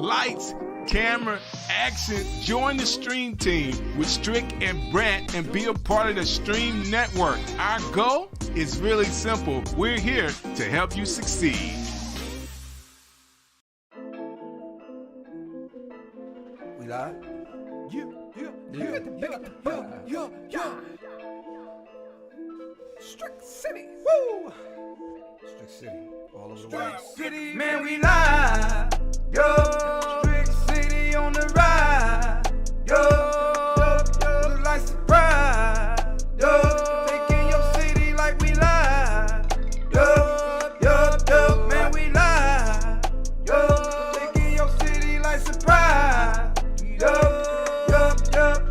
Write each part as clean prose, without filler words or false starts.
Lights, camera, action. Join the stream team with Strick and Brant and be a part of the Stream Network. Our goal is really simple. We're here to help you succeed. We live? Yeah. Strick City. Woo! Strick City. All over the world. City, man, we live. Yo, Strick City on the ride. Yo, look like surprise. Yo, taking your city like we live. Yo, man, we live. Yo, taking your city like surprise. Yo,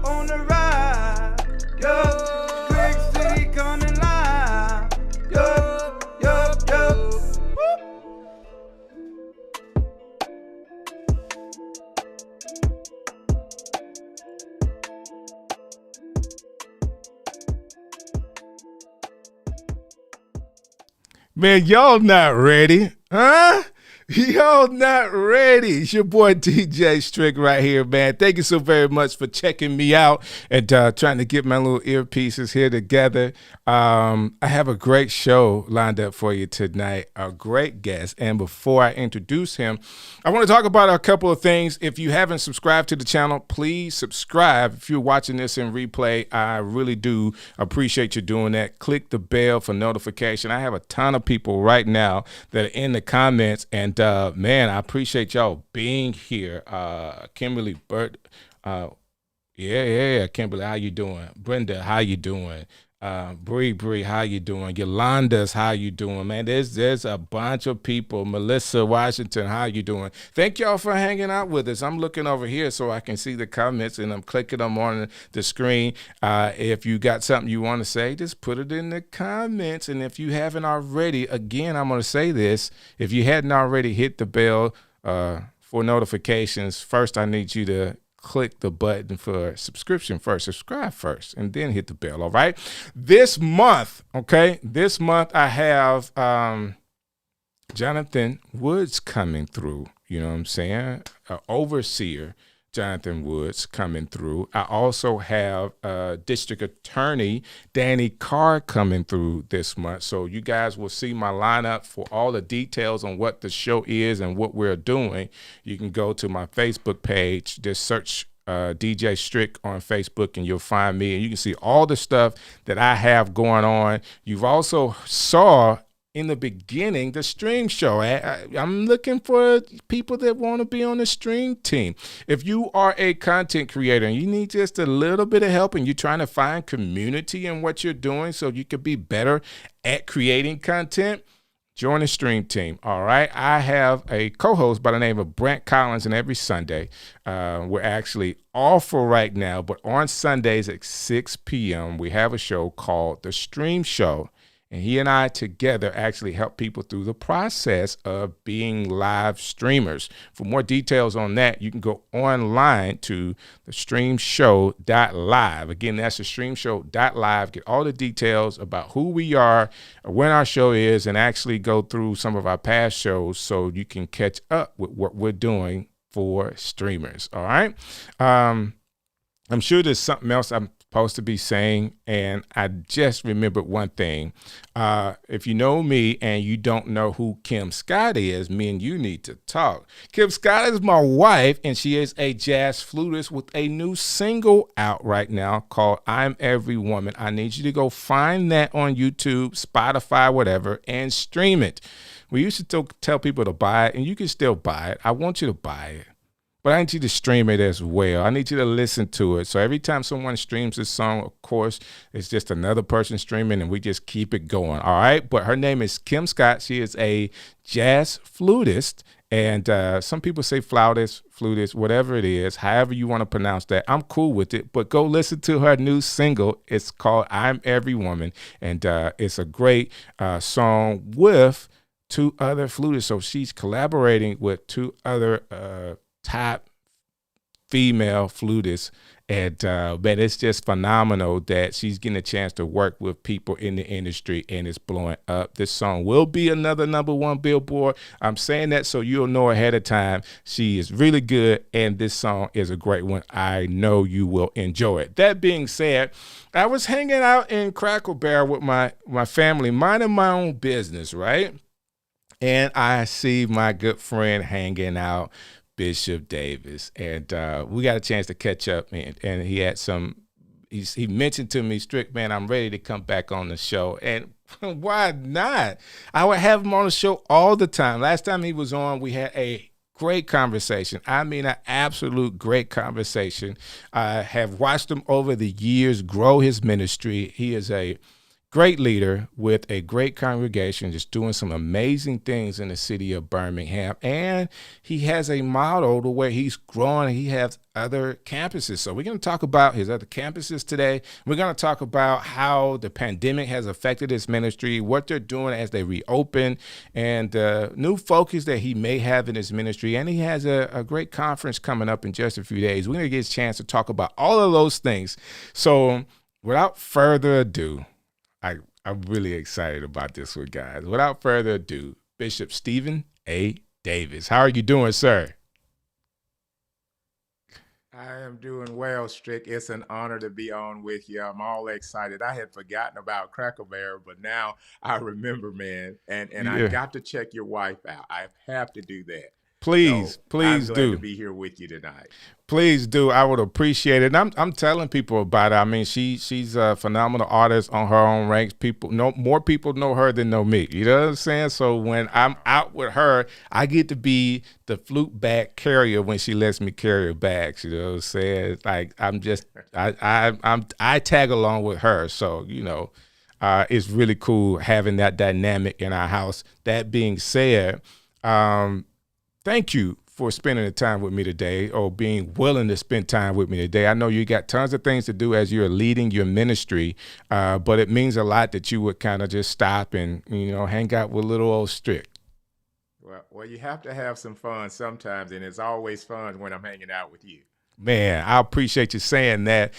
on the ride. Yo, Strick City coming live. Yo. Whoop. Man, y'all not ready, huh? Y'all not ready. It's your boy DJ Strick right here, man. Thank you so very much for checking me out and trying to get my little earpieces here together. I have a great show lined up for you tonight, a great guest. And before I introduce him, I want to talk about a couple of things. If you haven't subscribed to the channel, please subscribe. If you're watching this in replay, I really do appreciate you doing that. Click the bell for notification. I have a ton of people right now that are in the comments, and man, I appreciate y'all being here. Kimberly Burt, yeah. Kimberly, how you doing? Brenda, how you doing? Bree, how you doing? Yolanda's, how you doing, man? There's a bunch of people. Melissa Washington, how you doing? Thank y'all for hanging out with us. I'm looking over here so I can see the comments, and I'm clicking them on the screen. If you got something you want to say, just put it in the comments. And if you haven't already, again, I'm going to say this. If you hadn't already hit the bell for notifications, first I need you to click the button for subscription first, subscribe first, and then hit the bell, all right? This month I have Jonathan Woods coming through, you know what I'm saying? Overseer Jonathan Woods coming through. I also have District Attorney Danny Carr coming through this month. So you guys will see my lineup for all the details on what the show is and what we're doing. You can go to my Facebook page, just search DJ Strick on Facebook, and you'll find me, and you can see all the stuff that I have going on. You've also saw in the beginning the stream show. I'm looking for people that want to be on the stream team. If you are a content creator and you need just a little bit of help and you're trying to find community in what you're doing so you could be better at creating content, join the stream team. All right. I have a co-host by the name of Brant Collins, and every Sunday, we're actually off for right now, but on Sundays at 6 p.m., we have a show called The Stream Show. And he and I together actually help people through the process of being live streamers. For more details on that, you can go online to thestreamshow.live. Again, that's thestreamshow.live. Get all the details about who we are, when our show is, and actually go through some of our past shows so you can catch up with what we're doing for streamers. All right. I'm sure there's something else I'm supposed to be saying, and I just remembered one thing. If you know me and you don't know who Kim Scott is, me and you need to talk. Kim Scott is my wife, and she is a jazz flutist with a new single out right now called I'm Every Woman. I need you to go find that on YouTube, Spotify, whatever, and stream it. We used to tell people to buy it, and you can still buy it. I want you to buy it, but I need you to stream it as well. I need you to listen to it. So every time someone streams this song, of course, it's just another person streaming, and we just keep it going, all right? But her name is Kim Scott. She is a jazz flutist, and some people say flutist, whatever it is, however you want to pronounce that. I'm cool with it, but go listen to her new single. It's called I'm Every Woman, and it's a great song with two other flutists. So she's collaborating with two other top female flutists, And man, it's just phenomenal that she's getting a chance to work with people in the industry, and it's blowing up. This song will be another #1 Billboard. I'm saying that so you'll know ahead of time. She is really good, and this song is a great one. I know you will enjoy it. That being said, I was hanging out in Cracker Barrel with my family, minding my own business, right? And I see my good friend hanging out, Bishop Davis, and we got a chance to catch up, and he had he mentioned to me, Strick, man, I'm ready to come back on the show. And why not? I would have him on the show all the time. Last time he was on, we had a great conversation. I mean, an absolute great conversation. I have watched him over the years grow his ministry. He is a great leader with a great congregation, just doing some amazing things in the city of Birmingham. And he has a model to where he's growing. He has other campuses. So we're going to talk about his other campuses today. We're going to talk about how the pandemic has affected his ministry, what they're doing as they reopen, and new focus that he may have in his ministry. And he has a great conference coming up in just a few days. We're going to get a chance to talk about all of those things. So without further ado, I'm really excited about this one, guys. Without further ado, Bishop Stephen A. Davis. How are you doing, sir? I am doing well, Strick. It's an honor to be on with you. I'm all excited. I had forgotten about Cracker Barrel, but now I remember, man. And Yeah. I got to check your wife out. I have to do that. Please, So please I'm glad do. to be here with you tonight. Please do. I would appreciate it. And I'm telling people about it. I mean, she's a phenomenal artist on her own ranks. More people know her than know me. You know what I'm saying? So when I'm out with her, I get to be the flute bag carrier when she lets me carry her bags. You know what I'm saying? Like I tag along with her. So it's really cool having that dynamic in our house. That being said, thank you for spending the time with me today, or being willing to spend time with me today. I know you got tons of things to do as you're leading your ministry, but it means a lot that you would kind of just stop and, hang out with little old Strick. Well, you have to have some fun sometimes, and it's always fun when I'm hanging out with you. Man, I appreciate you saying that.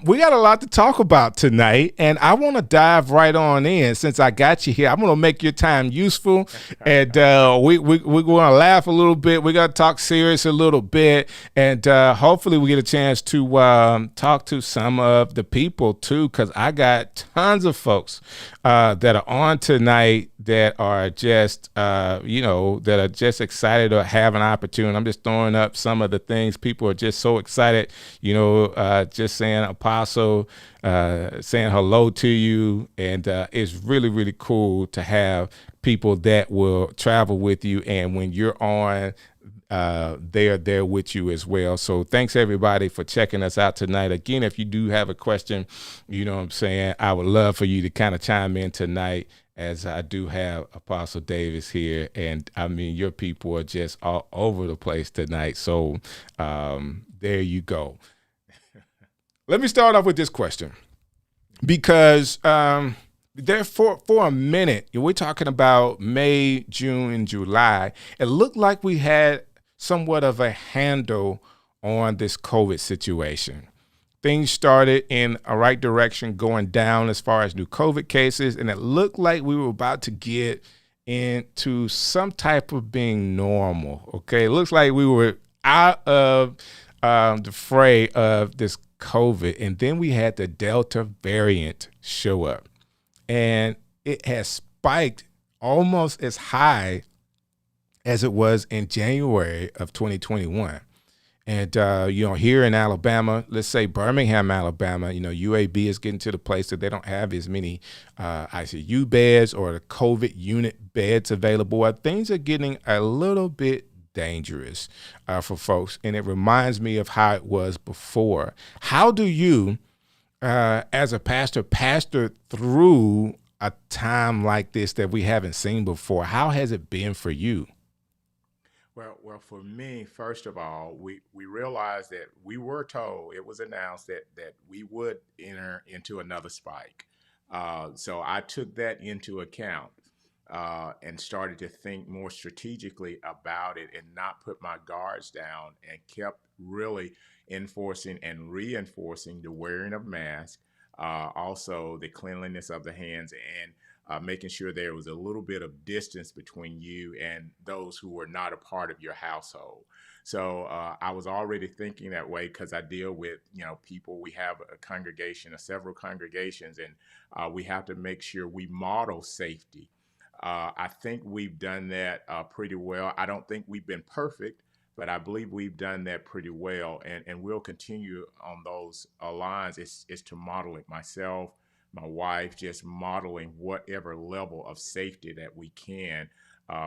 We got a lot to talk about tonight, and I want to dive right on in. Since I got you here, I'm going to make your time useful, and we're going to laugh a little bit. We're going to talk serious a little bit, and hopefully we get a chance to talk to some of the people, too, because I got tons of folks that are on tonight that are just, that are just excited to have an opportunity. I'm just throwing up some of the things. People are just so excited, just saying Apostle, saying hello to you. And it's really, really cool to have people that will travel with you. And when you're on, they're there with you as well. So thanks everybody for checking us out tonight. Again, if you do have a question, I would love for you to kind of chime in tonight, as I do have Apostle Davis here. And I mean, your people are just all over the place tonight. So there you go. Let me start off with this question, because there for a minute, we're talking about May, June, and July. It looked like we had somewhat of a handle on this COVID situation. Things started in a right direction, going down as far as new COVID cases, and it looked like we were about to get into some type of being normal. Okay, it looks like we were out of the fray of this COVID, and then we had the Delta variant show up, and it has spiked almost as high as it was in January of 2021. And, here in Alabama, let's say Birmingham, Alabama, UAB is getting to the place that they don't have as many ICU beds or the COVID unit beds available. Things are getting a little bit dangerous for folks. And it reminds me of how it was before. How do you, as a pastor through a time like this that we haven't seen before? How has it been for you? Well, for me, first of all, we realized that we were told, it was announced that we would enter into another spike. So I took that into account. and started to think more strategically about it and not put my guards down and kept really enforcing and reinforcing the wearing of masks, also the cleanliness of the hands, and making sure there was a little bit of distance between you and those who were not a part of your household. So I was already thinking that way because I deal with, people. We have a congregation, several congregations, and we have to make sure we model safety. I think we've done that pretty well. I don't think we've been perfect, but I believe we've done that pretty well, and we'll continue on those lines. Is to model it myself, my wife, just modeling whatever level of safety that we can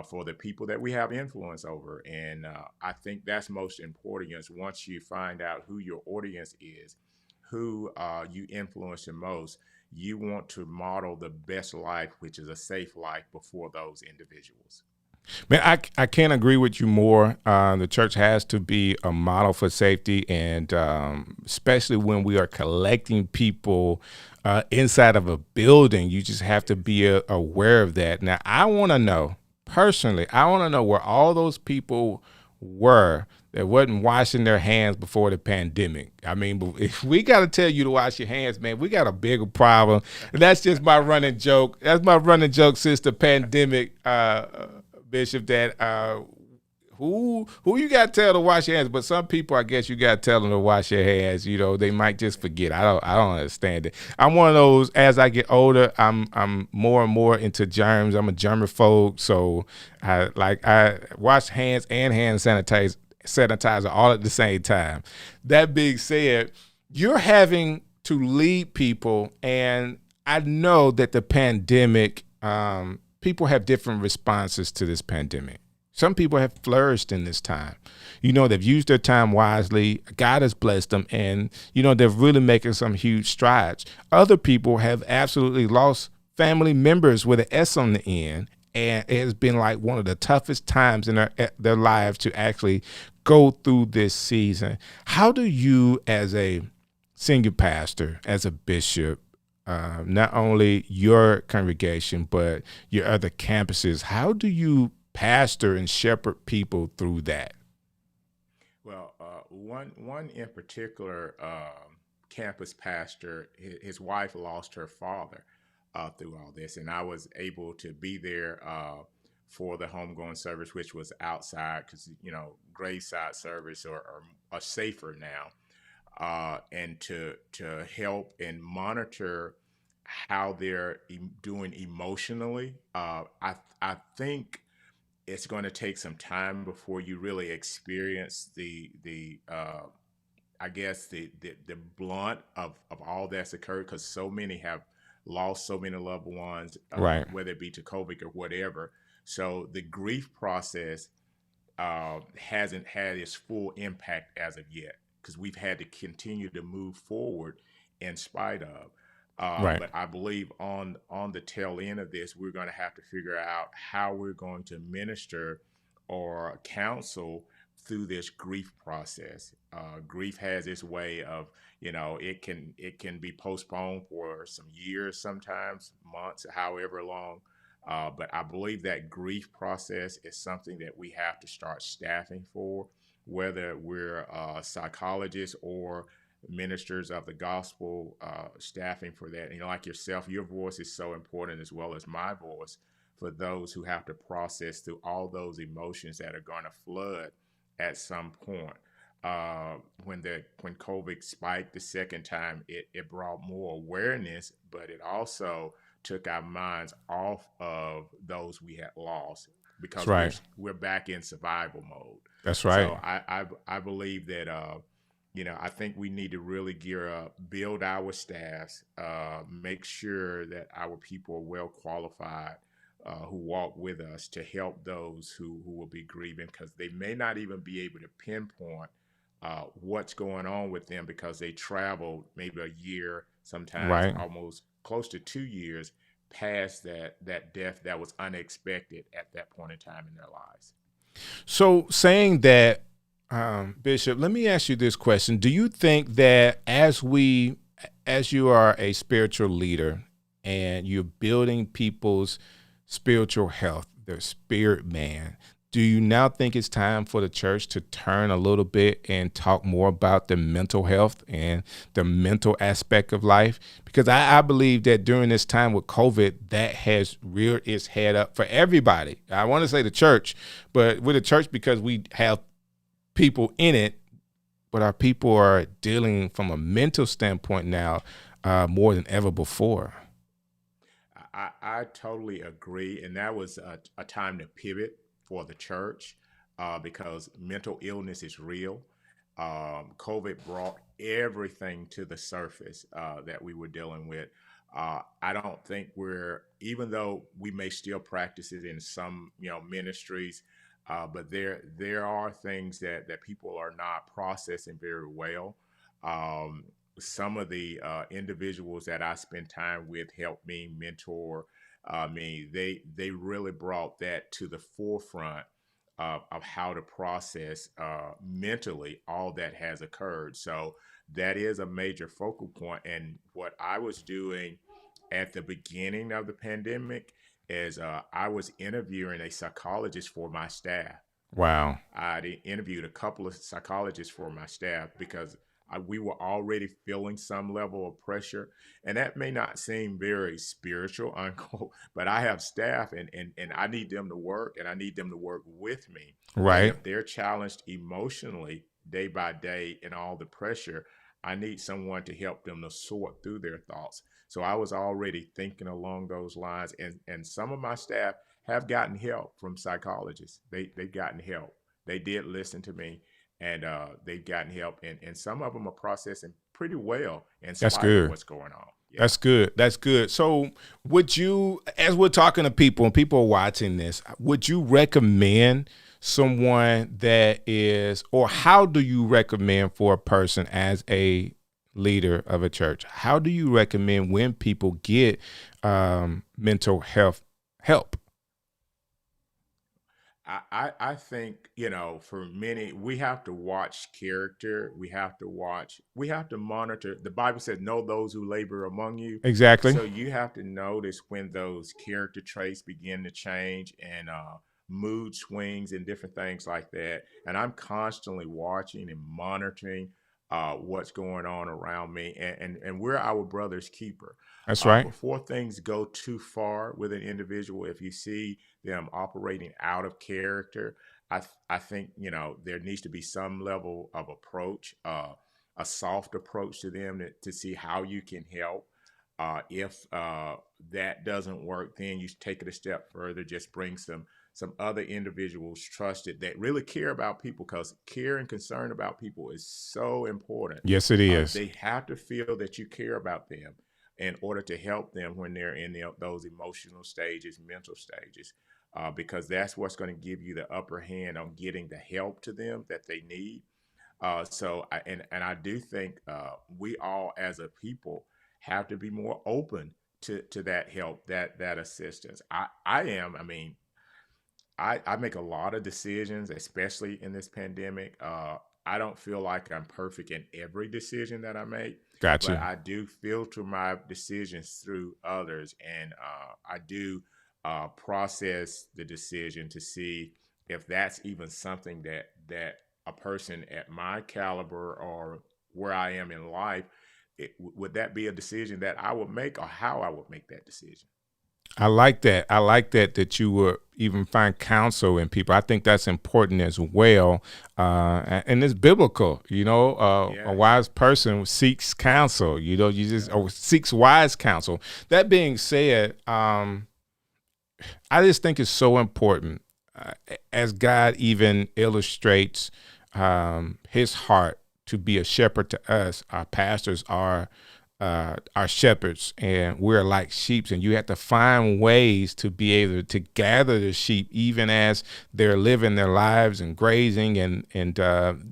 for the people that we have influence over. And I think that's most important is once you find out who your audience is, who you influence the most, you want to model the best life, which is a safe life, before those individuals. Man, I can't agree with you more. The church has to be a model for safety, and especially when we are collecting people inside of a building, you just have to be aware of that. Now, I want to know, personally, where all those people were that wasn't washing their hands before the pandemic. I mean, if we got to tell you to wash your hands, man, we got a bigger problem. And that's just my running joke. That's my running joke since the pandemic, Bishop, that who you got to tell to wash your hands? But some people, I guess you got to tell them to wash their hands. They might just forget. I don't understand it. I'm one of those, as I get older, I'm more and more into germs. I'm a germaphobe. So I wash hands and hand sanitizer all at the same time. That being said, you're having to lead people, and I know that the pandemic, people have different responses to this pandemic. Some people have flourished in this time. They've used their time wisely. God has blessed them, and they're really making some huge strides. Other people have absolutely lost family members with an S on the end, and it has been like one of the toughest times in their lives to actually go through this season. How do you, as a senior pastor, as a bishop, not only your congregation, but your other campuses, how do you pastor and shepherd people through that? Well, one in particular, campus pastor, his wife lost her father through all this, and I was able to be there for the homegoing service, which was outside because graveside service are safer now, and to help and monitor how they're doing emotionally. I think it's going to take some time before you really experience the blunt of all that's occurred, because so many have lost so many loved ones, Right. whether it be to COVID or whatever. So the grief process hasn't had its full impact as of yet, because we've had to continue to move forward in spite of. Right. But I believe on the tail end of this, we're going to have to figure out how we're going to minister or counsel through this grief process. Grief has its way of, it can be postponed for some years, sometimes months, however long. But I believe that grief process is something that we have to start staffing for, whether we're psychologists or ministers of the gospel, staffing for that. Like yourself, your voice is so important, as well as my voice, for those who have to process through all those emotions that are going to flood at some point. When COVID spiked the second time, it brought more awareness, but it also took our minds off of those we had lost, because right. we're back in survival mode. That's right. So I believe that I think we need to really gear up, build our staffs, make sure that our people are well qualified, who walk with us to help those who will be grieving, because they may not even be able to pinpoint what's going on with them, because they traveled maybe a year, sometimes Right. almost close to 2 years past that death that was unexpected at that point in time in their lives. So saying that, Bishop, let me ask you this question. Do you think that as you are a spiritual leader and you're building people's spiritual health, the spirit man, do you now think it's time for the church to turn a little bit and talk more about the mental health and the mental aspect of life? Because I believe that during this time with COVID, that has reared its head up for everybody. I want to say the church, but with the church because we have people in it, but our people are dealing from a mental standpoint now more than ever before. I totally agree. And that was a time to pivot for the church because mental illness is real. COVID brought everything to the surface that we were dealing with. I don't think even though we may still practice it in some, ministries, but there are things that people are not processing very well. Some of the individuals that I spend time with help me mentor me. They really brought that to the forefront of how to process mentally all that has occurred. So that is a major focal point. And what I was doing at the beginning of the pandemic is I was interviewing a psychologist for my staff. Wow. I interviewed a couple of psychologists for my staff because we were already feeling some level of pressure. And that may not seem very spiritual, unquote, but I have staff and I need them to work and I need them to work with me. Right. And if they're challenged emotionally day by day in all the pressure, I need someone to help them to sort through their thoughts. So I was already thinking along those lines. And some of my staff have gotten help from psychologists. They've gotten help. They did listen to me. And they've gotten help, and some of them are processing pretty well in spite of what's going on. Yeah. That's good. That's good. So would you, as we're talking to people and people are watching this, would you recommend someone that is, or how do you recommend for a person as a leader of a church? How do you recommend when people get mental health help? I think, for many, we have to watch character. We have to monitor. The Bible says, know those who labor among you. Exactly. So you have to notice when those character traits begin to change and mood swings and different things like that. And I'm constantly watching and monitoring what's going on around me. And we're our brother's keeper. That's right. Before things go too far with an individual, if you see them operating out of character, I think, there needs to be some level of approach, a soft approach to them to see how you can help. If that doesn't work, then you take it a step further, just bring some other individuals trusted that really care about people, because care and concern about people is so important. Yes, it is. They have to feel that you care about them in order to help them when they're in those emotional stages, mental stages, because that's what's going to give you the upper hand on getting the help to them that they need. So I do think we all as a people have to be more open to that help, that assistance. I make a lot of decisions, especially in this pandemic. I don't feel like I'm perfect in every decision that I make. Gotcha. But I do filter my decisions through others, and I do process the decision to see if that's even something that a person at my caliber or where I am in life, would that be a decision that I would make, or how I would make that decision. I like that. I like that you would even find counsel in people. I think that's important as well. And it's biblical, a wise person seeks counsel, or seeks wise counsel. That being said, I just think it's so important as God even illustrates his heart to be a shepherd to us. Our pastors are our shepherds, and we're like sheep, and you have to find ways to be able to gather the sheep even as they're living their lives and grazing, and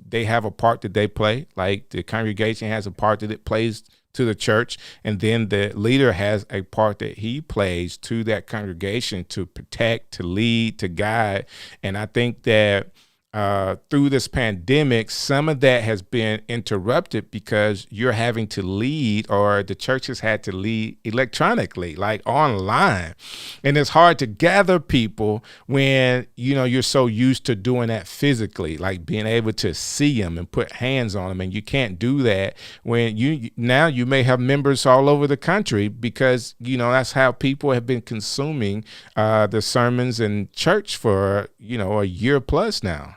they have a part that they play, like the congregation has a part that it plays to the church, and then the leader has a part that he plays to that congregation to protect, to lead, to guide. And I think that through this pandemic, some of that has been interrupted because you're having to lead, or the church has had to lead electronically, like online. And it's hard to gather people when, you're so used to doing that physically, like being able to see them and put hands on them. And you can't do that when now you may have members all over the country, because, that's how people have been consuming the sermons in church for, a year plus now.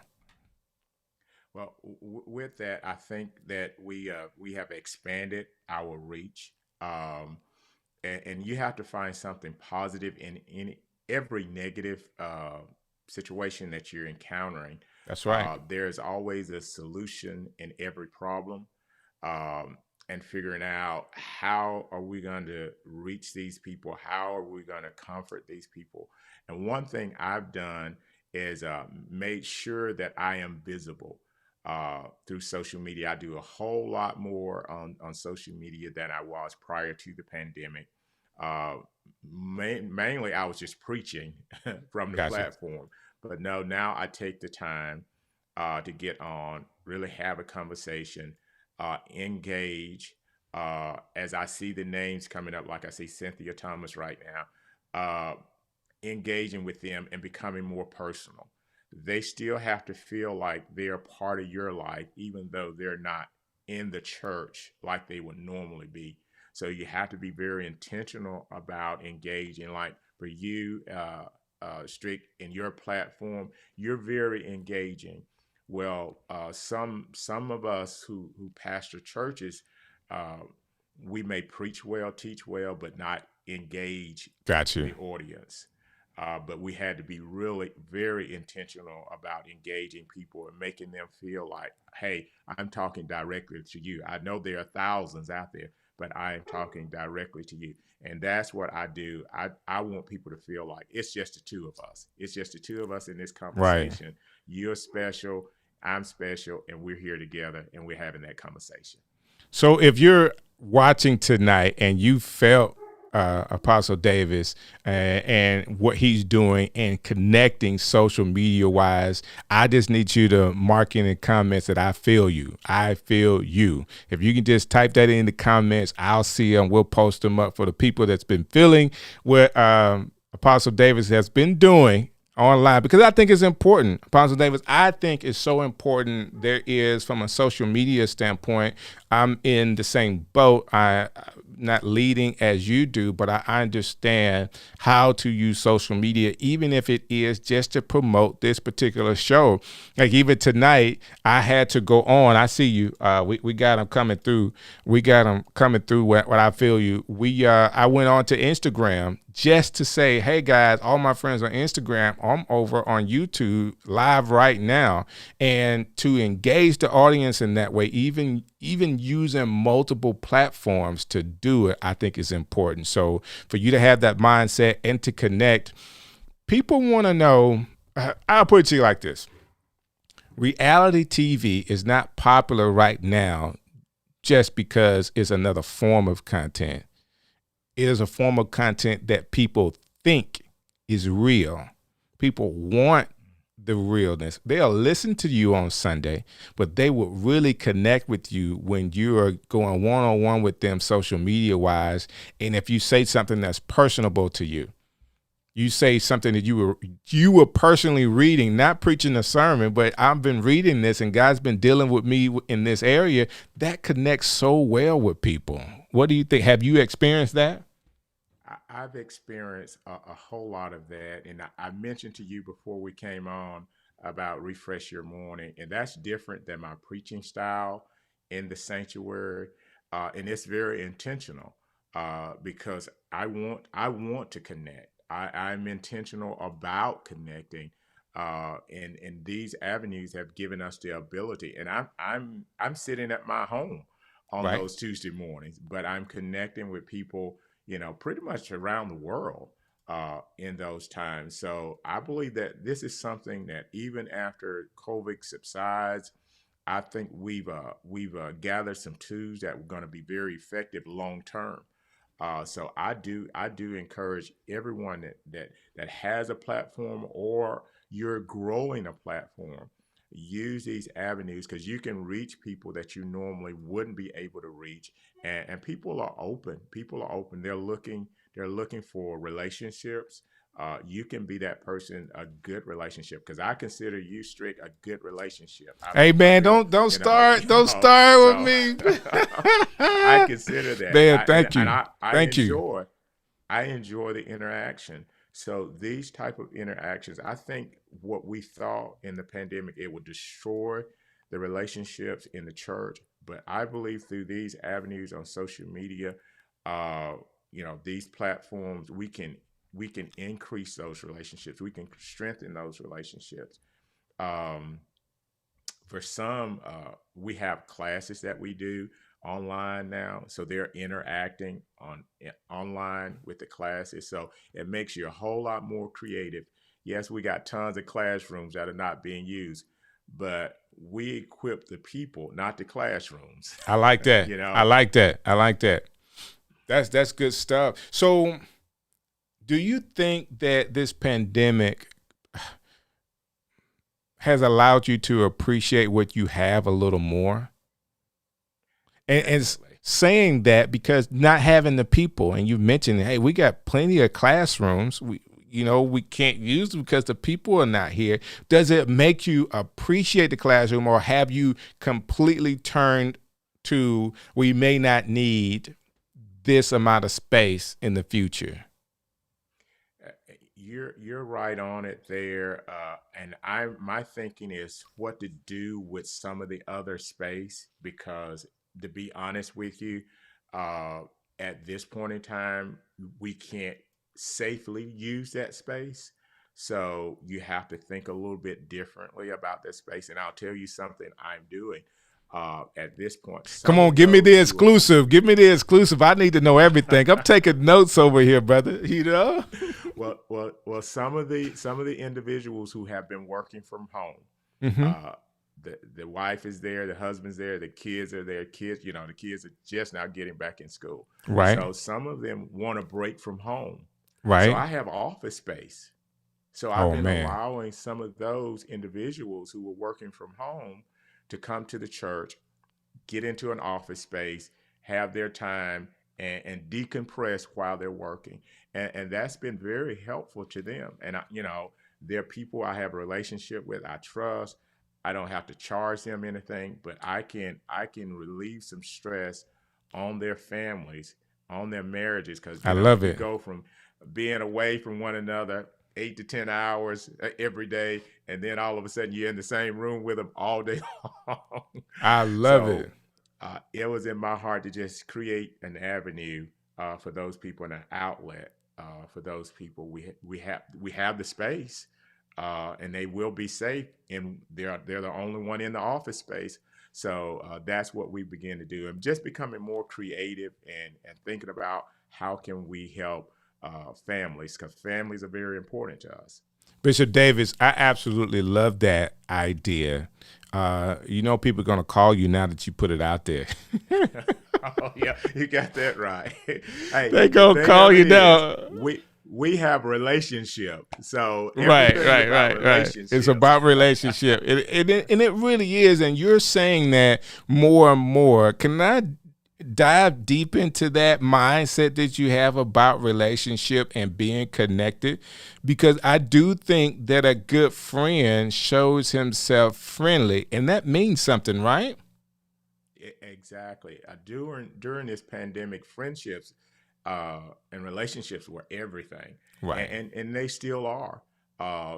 Well, with that, I think that we have expanded our reach, and you have to find something positive in every negative situation that you're encountering. That's right. There's always a solution in every problem, and figuring out how are we going to reach these people? How are we going to comfort these people? And one thing I've done is made sure that I am visible through social media. I do a whole lot more on social media than I was prior to the pandemic. Mainly, I was just preaching from the Gotcha. platform. But no, now I take the time to get on, really have a conversation, engage. As I see the names coming up, like I see Cynthia Thomas right now, engaging with them and becoming more personal. They still have to feel like they're part of your life, even though they're not in the church like they would normally be. So you have to be very intentional about engaging. Like for you, Strick, in your platform, you're very engaging. Well, some of us who pastor churches, uh, we may preach well, teach well, but not engage Got you. the audience. But we had to be really very intentional about engaging people and making them feel like, hey, I'm talking directly to you. I know there are thousands out there, but I am talking directly to you. And that's what I do. I want people to feel like it's just the two of us. It's just the two of us in this Right. conversation. You're special, I'm special, and we're here together and we're having that conversation. So if you're watching tonight and you felt Apostle Davis and what he's doing and connecting social media wise, I just need you to mark in the comments that I feel you. I feel you. If you can just type that in the comments, I'll see them. We'll post them up for the people that's been feeling what Apostle Davis has been doing online, because I think it's important. Apostle Davis, I think it's so important. There is, from a social media standpoint, I'm in the same boat. I'm not leading as you do, but I understand how to use social media, even if it is just to promote this particular show. Like even tonight, I had to go on. I see you. We got them coming through. We got them coming through. What I feel you. I went on to Instagram just to say, hey guys, all my friends on Instagram, I'm over on YouTube live right now, and to engage the audience in that way, even using multiple platforms to do it, I think is important. So for you to have that mindset and to connect, people want to know, I'll put it to you like this. Reality TV is not popular right now just because it's another form of content. It is a form of content that people think is real. People want the realness. They'll listen to you on Sunday, but they will really connect with you when you are going one-on-one with them social media wise. And if you say something that's personable to you, you say something that you were personally reading, not preaching a sermon, but I've been reading this and God's been dealing with me in this area, that connects so well with people. What do you think? Have you experienced that? I've experienced a whole lot of that. And I mentioned to you before we came on about Refresh Your Morning, and that's different than my preaching style in the sanctuary. And it's very intentional because I want to connect. I'm intentional about connecting. And these avenues have given us the ability. And I'm sitting at my home on Right. those Tuesday mornings, but I'm connecting with people, pretty much around the world in those times. So I believe that this is something that even after COVID subsides, I think we've gathered some tools that are going to be very effective long term. So I do encourage everyone that has a platform or you're growing a platform. use these avenues because you can reach people that you normally wouldn't be able to reach. And people are open. People are open. They're looking for relationships. You can be that person, a good relationship, because I consider you, Strick, a good relationship. Hey man, don't start with So me. I consider that. Man, thank you. Thank you. I enjoy the interaction. So these type of interactions, I think what we thought in the pandemic, it would destroy the relationships in the church. But I believe through these avenues on social media, uh, these platforms, we can increase those relationships. We can strengthen those relationships. Um, for some, we have classes that we do online now, so they're interacting online with the classes. So it makes you a whole lot more creative. Yes, we got tons of classrooms that are not being used, but we equip the people, not the classrooms. I like that. You know, I like that. I like that. That's good stuff. So, do you think that this pandemic has allowed you to appreciate what you have a little more? And saying that because not having the people, and you mentioned, hey, we got plenty of classrooms. We can't use them because the people are not here. Does it make you appreciate the classroom, or have you completely turned to we may not need this amount of space in the future? You're right on it there, and my thinking is what to do with some of the other space, because to be honest with you, uh, at this point in time, we can't safely use that space. So you have to think a little bit differently about that space. And I'll tell you something I'm doing at this point. Come on, give me the exclusive. Give me the exclusive. I need to know everything. I'm taking notes over here, brother. Well, some of the individuals who have been working from home, Mm-hmm. the wife is there, the husband's there, the kids are there. The kids are just now getting back in school. Right. So some of them want a break from home. Right. So I have office space. So I've been man. allowing some of those individuals who were working from home to come to the church, get into an office space, have their time, and decompress while they're working. And that's been very helpful to them. And, they're people I have a relationship with, I trust. I don't have to charge them anything, but I can relieve some stress on their families, on their marriages, because I love it. Go from being away from one another 8 to 10 hours every day, and then all of a sudden you're in the same room with them all day long. I love it. It was in my heart to just create an avenue for those people, and an outlet for those people. We have the space, and they will be safe, and they're the only one in the office space. So that's what we begin to do, and just becoming more creative and thinking about how can we help families, because families are very important to us. Bishop Davis, I absolutely love that idea. People are going to call you now that you put it out there. Oh, yeah, you got that right. Hey, They're going to call you now. We have relationship. So right. It's about relationship. And it really is. And you're saying that more and more. Can I dive deep into that mindset that you have about relationship and being connected? Because I do think that a good friend shows himself friendly, and that means something, right? Exactly. During this pandemic, friendships and relationships were everything, right? And they still are,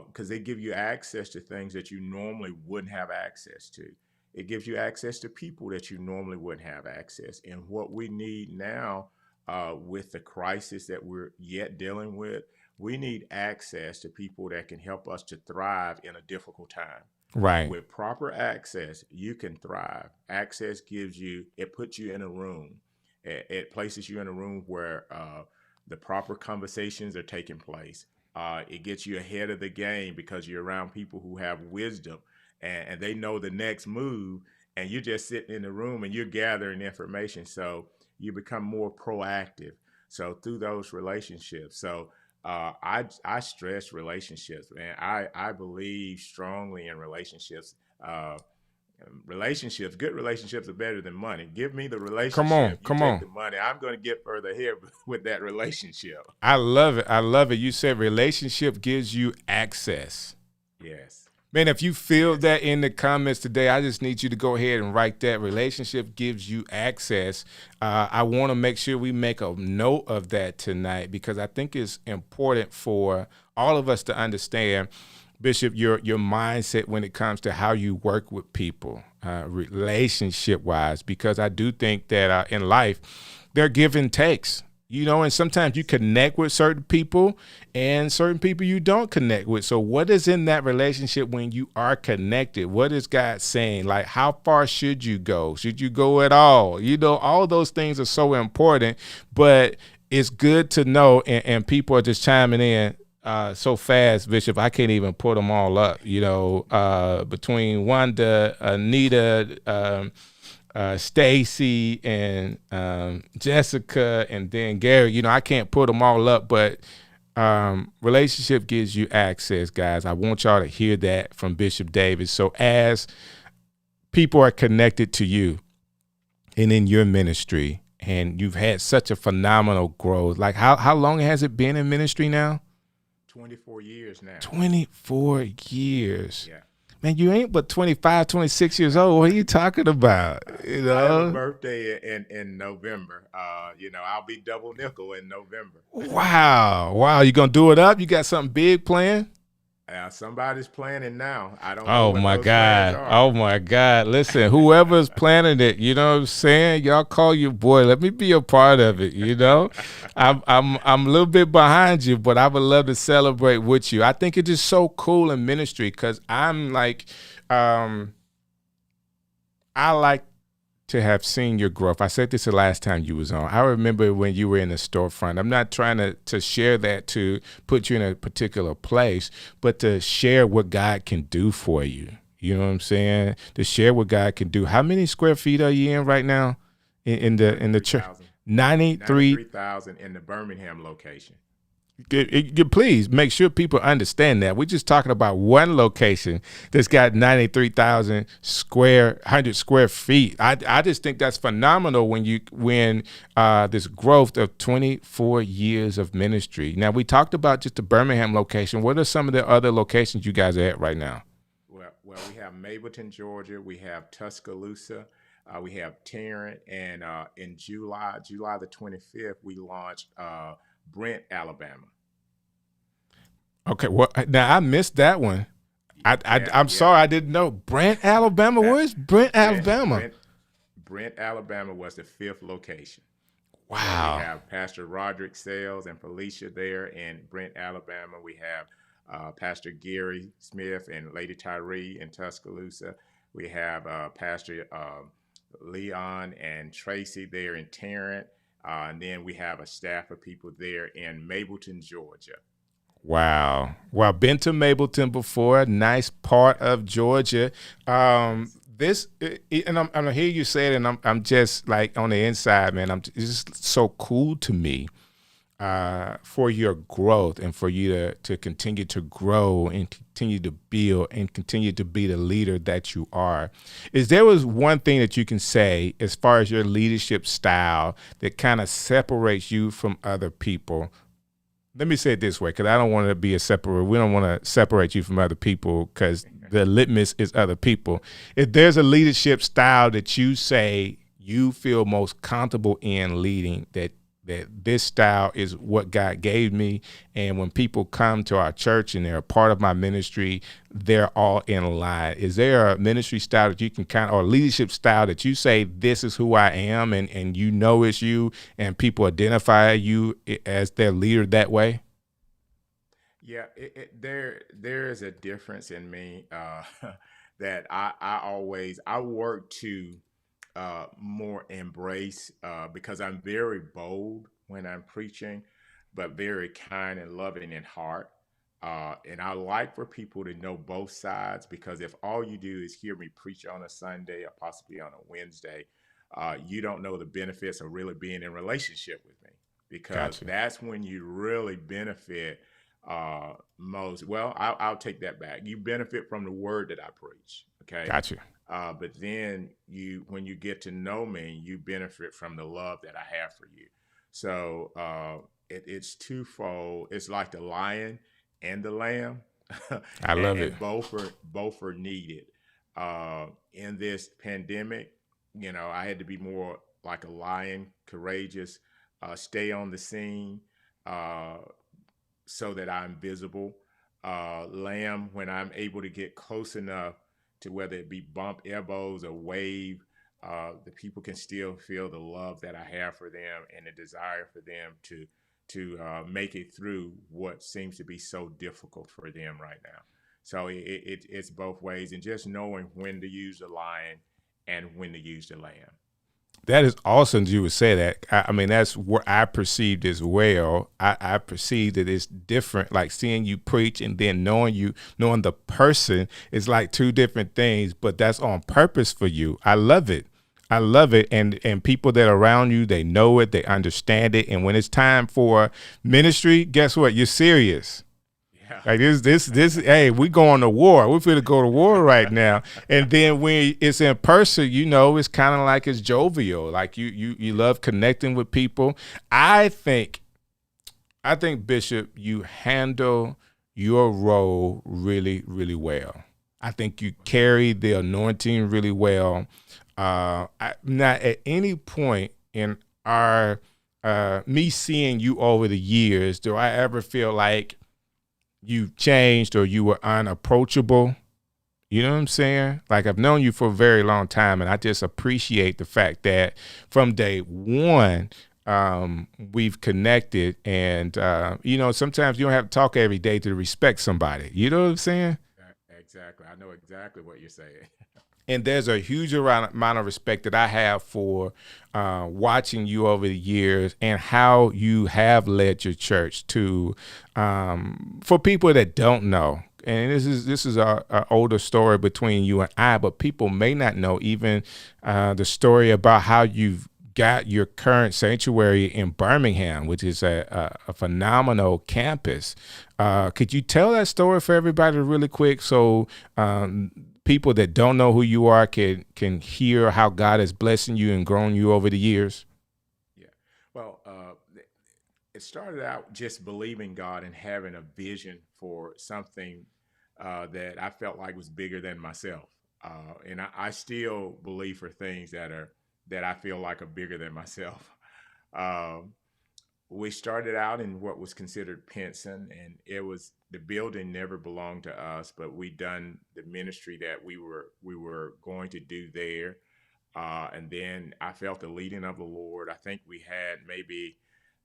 because they give you access to things that you normally wouldn't have access to. It gives you access to people that you normally wouldn't have access. And what we need now, with the crisis that we're yet dealing with, we need access to people that can help us to thrive in a difficult time. Right. With proper access, you can thrive. Access it puts you in a room. It places you in a room where the proper conversations are taking place. It gets you ahead of the game because you're around people who have wisdom, and they know the next move, and you're just sitting in the room and you're gathering information. So you become more proactive. So through those relationships. So I stress relationships, man. I believe strongly in relationships. Relationships, good relationships are better than money. Give me the Come on, relationship, you come take on. the money. I'm going to get further ahead with that relationship. I love it. I love it. You said relationship gives you access. Yes. Man, if you feel Yes. that in the comments today, I just need you to go ahead and write that. Relationship gives you access. I want to make sure we make a note of that tonight because I think it's important for all of us to understand, Bishop, your mindset when it comes to how you work with people, relationship wise, because I do think that in life, there are give and takes. And sometimes you connect with certain people and certain people you don't connect with. So what is in that relationship when you are connected? What is God saying? Like, how far should you go? Should you go at all? All those things are so important, but it's good to know. And people are just chiming in so fast, Bishop. I can't even put them all up, between Wanda, Anita, Stacy and Jessica and then Gary. I can't put them all up, but relationship gives you access, guys. I want y'all to hear that from Bishop Davis. So as people are connected to you and in your ministry, and you've had such a phenomenal growth, like how long has it been in ministry now? 24 years now. 24 years. Yeah. Man, you ain't but 25, 26 years old. What are you talking about? I have a birthday in November. I'll be double nickel in November. Wow. You gonna do it up? You got something big planned? Somebody's planning now. I don't know Oh what my those plans God. are. Oh my God. Listen, whoever's planning it, you know what I'm saying? Y'all call your boy. Let me be a part of it, I'm a little bit behind you, but I would love to celebrate with you. I think it's just so cool in ministry because I'm like I like to have seen your growth. I said this the last time you was on. I remember when you were in the storefront. I'm not trying to share that to put you in a particular place, but to share what God can do for you. You know what I'm saying? To share what God can do. How many square feet are you in right now in the church? 93,000 in the Birmingham location. Please make sure people understand that. We're just talking about one location that's got 93,000 100 square feet. I just think that's phenomenal when this growth of 24 years of ministry. Now, we talked about just the Birmingham location. What are some of the other locations you guys are at right now? Well, we have Mableton, Georgia. We have Tuscaloosa. We have Tarrant. And in July the 25th, we launched Brent, Alabama. Okay, well, now I missed that one. I'm sorry, I didn't know. Brent, Alabama? Where's Brent, Alabama? Brent, Alabama was the 5th location. Wow. So we have Pastor Roderick Sales and Felicia there in Brent, Alabama. We have Pastor Gary Smith and Lady Tyree in Tuscaloosa. We have Pastor Leon and Tracy there in Tarrant. And then we have a staff of people there in Mableton, Georgia. Wow. Well, been to Mableton before, nice part of Georgia. And I'm hear you say it, and I'm just like on the inside, man. It's just so cool to me for your growth and for you to continue to grow and continue to build and continue to be the leader that you are. Is there was one thing that you can say as far as your leadership style that kind of separates you from other people? Let me say it this way, because I don't want to be we don't want to separate you from other people because the litmus is other people. If there's a leadership style that you say you feel most comfortable in leading, that this style is what God gave me, and when people come to our church and they're a part of my ministry, they're all in line. Is there a ministry style that you can or leadership style that you say, this is who I am, and it's you, and people identify you as their leader that way? Yeah, there is a difference in me that I work to more embrace because I'm very bold when I'm preaching, but very kind and loving in heart. And I like for people to know both sides, because if all you do is hear me preach on a Sunday or possibly on a Wednesday, you don't know the benefits of really being in relationship with me. because Gotcha. that's when you really benefit most. Well, I'll take that back. You benefit from the word that I preach. Okay. Gotcha. But then when you get to know me, you benefit from the love that I have for you. So it's twofold. It's like the lion and the lamb, I love it. and both are needed. In this pandemic, I had to be more like a lion, courageous, stay on the scene, uh, so that I'm visible. Lamb, when I'm able to get close enough to whether it be bump elbows or wave, the people can still feel the love that I have for them and the desire for them to make it through what seems to be so difficult for them right now. So it's both ways, and just knowing when to use the lion and when to use the lamb. That is awesome that you would say that. I mean, that's what I perceived as well. I perceived that it's different, like seeing you preach and then knowing the person is like two different things, but that's on purpose for you. I love it. I love it. And people that are around you, they know it, they understand it. And when it's time for ministry, guess what? You're serious. Yeah. Like this. Hey, we going to war. We're finna go to war right now. And then when it's in person, it's kind of like it's jovial. Like you love connecting with people. I think Bishop, you handle your role really, really well. I think you carry the anointing really well. Not at any point in our me seeing you over the years do I ever feel like you changed or you were unapproachable. You know what I'm saying? Like, I've known you for a very long time, and I just appreciate the fact that from day one, we've connected. And, sometimes you don't have to talk every day to respect somebody. You know what I'm saying? Exactly. I know exactly what you're saying. And there's a huge amount of respect that I have for watching you over the years and how you have led your church to, for people that don't know. And this is a older story between you and I, but people may not know even the story about how you've got your current sanctuary in Birmingham, which is a phenomenal campus. Could you tell that story for everybody really quick so people that don't know who you are can hear how God is blessing you and growing you over the years? Yeah. Well, it started out just believing God and having a vision for something that I felt like was bigger than myself. And I still believe for things that I feel like are bigger than myself. We started out in what was considered Pinson, and the building never belonged to us, but we done the ministry that we were going to do there. And then I felt the leading of the Lord. I think we had maybe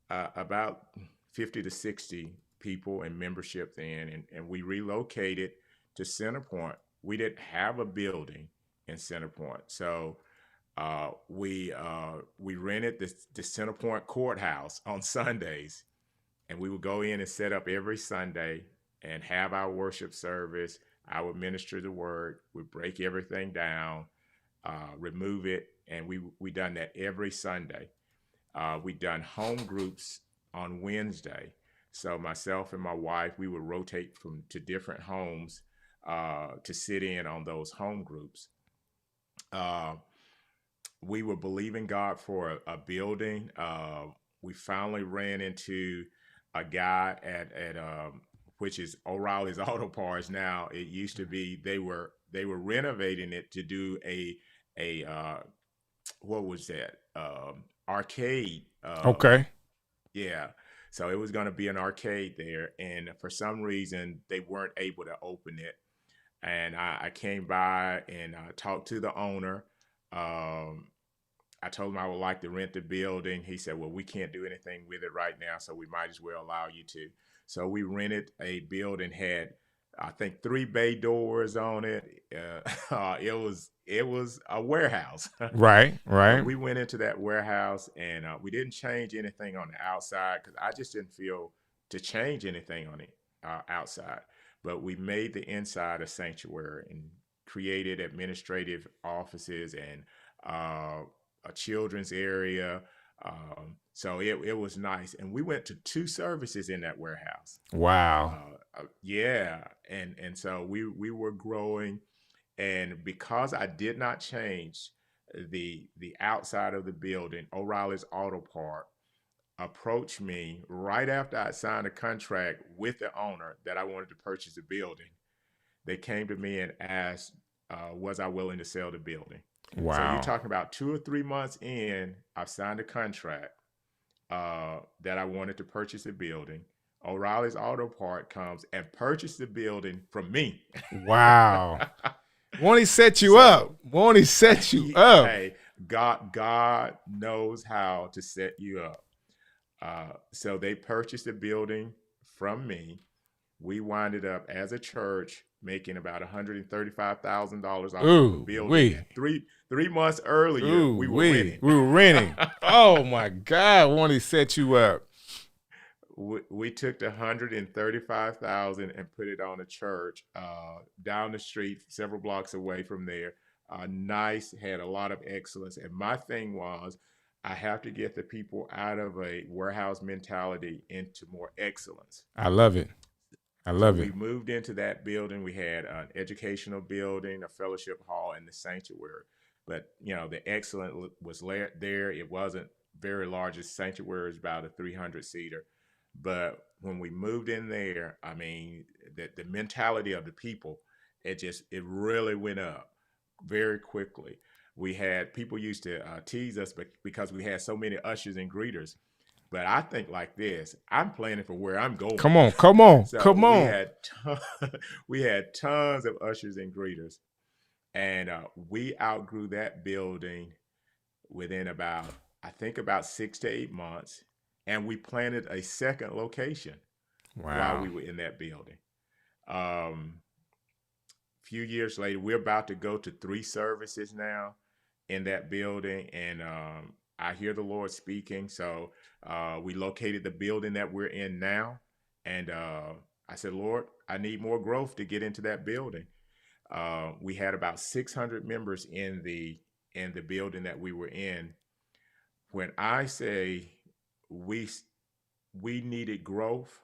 about 50 to 60 people in membership then, and we relocated to Center Point. We didn't have a building in Center Point, so we rented the Center Point courthouse on Sundays, and we would go in and set up every Sunday and have our worship service. I would minister the word, we'd break everything down, remove it, and we done that every Sunday. We done home groups on Wednesday. So myself and my wife, we would rotate to different homes to sit in on those home groups. We were believing God for a building. We finally ran into a guy at which is O'Reilly's Auto Parts now. It used to be they were renovating it to do a what was that, arcade. Okay. Yeah. So it was going to be an arcade there, and for some reason they weren't able to open it. And I came by and talked to the owner. I told him I would like to rent the building. He said, well, we can't do anything with it right now, so we might as well allow you to. So we rented a building, had, I think, 3 bay doors on it. It was a warehouse. Right. But we went into that warehouse, and we didn't change anything on the outside because I just didn't feel to change anything on the outside. But we made the inside a sanctuary and created administrative offices and a children's area, So it was nice, and we went to 2 services in that warehouse. Wow. Yeah, and so we were growing, and because I did not change the outside of the building, O'Reilly's Auto Part approached me right after I signed a contract with the owner that I wanted to purchase the building. They came to me and asked, was I willing to sell the building? So you're Wow. talking about 2 or 3 months in, I've signed a contract that I wanted to purchase a building. O'Reilly's Auto Part comes and purchased the building from me. Wow. Won't he set you So, up? Won't he set you up? Hey, God knows how to set you up. So they purchased the building from me. We winded up as a church making about $135,000 off of Ooh, the building. wee. And 3 months earlier, Ooh, we were winning. We were renting. Oh my God. Won't he set you up? We took the $135,000 and put it on a church down the street, several blocks away from there. Nice, had a lot of excellence. And my thing was, I have to get the people out of a warehouse mentality into more excellence. I love it. I love We it. moved into that building. We had an educational building, a fellowship hall, and the sanctuary. But the excellence was there. It wasn't very large. The sanctuary is about a 300-seater. But when we moved in there, I mean, the mentality of the people, it really went up very quickly. We had people used to tease us because we had so many ushers and greeters. But I think like this, I'm planning for where I'm going. Come on. Come on. So Come on. we had tons of ushers and greeters. And we outgrew that building within about 6 to 8 months. And we planted a second location while we were in that building. Few years later, we're about to go to 3 services now in that building. And I hear the Lord speaking. So we located the building that we're in now. And I said, Lord, I need more growth to get into that building. We had about 600 members in the building that we were in. When I say we needed growth,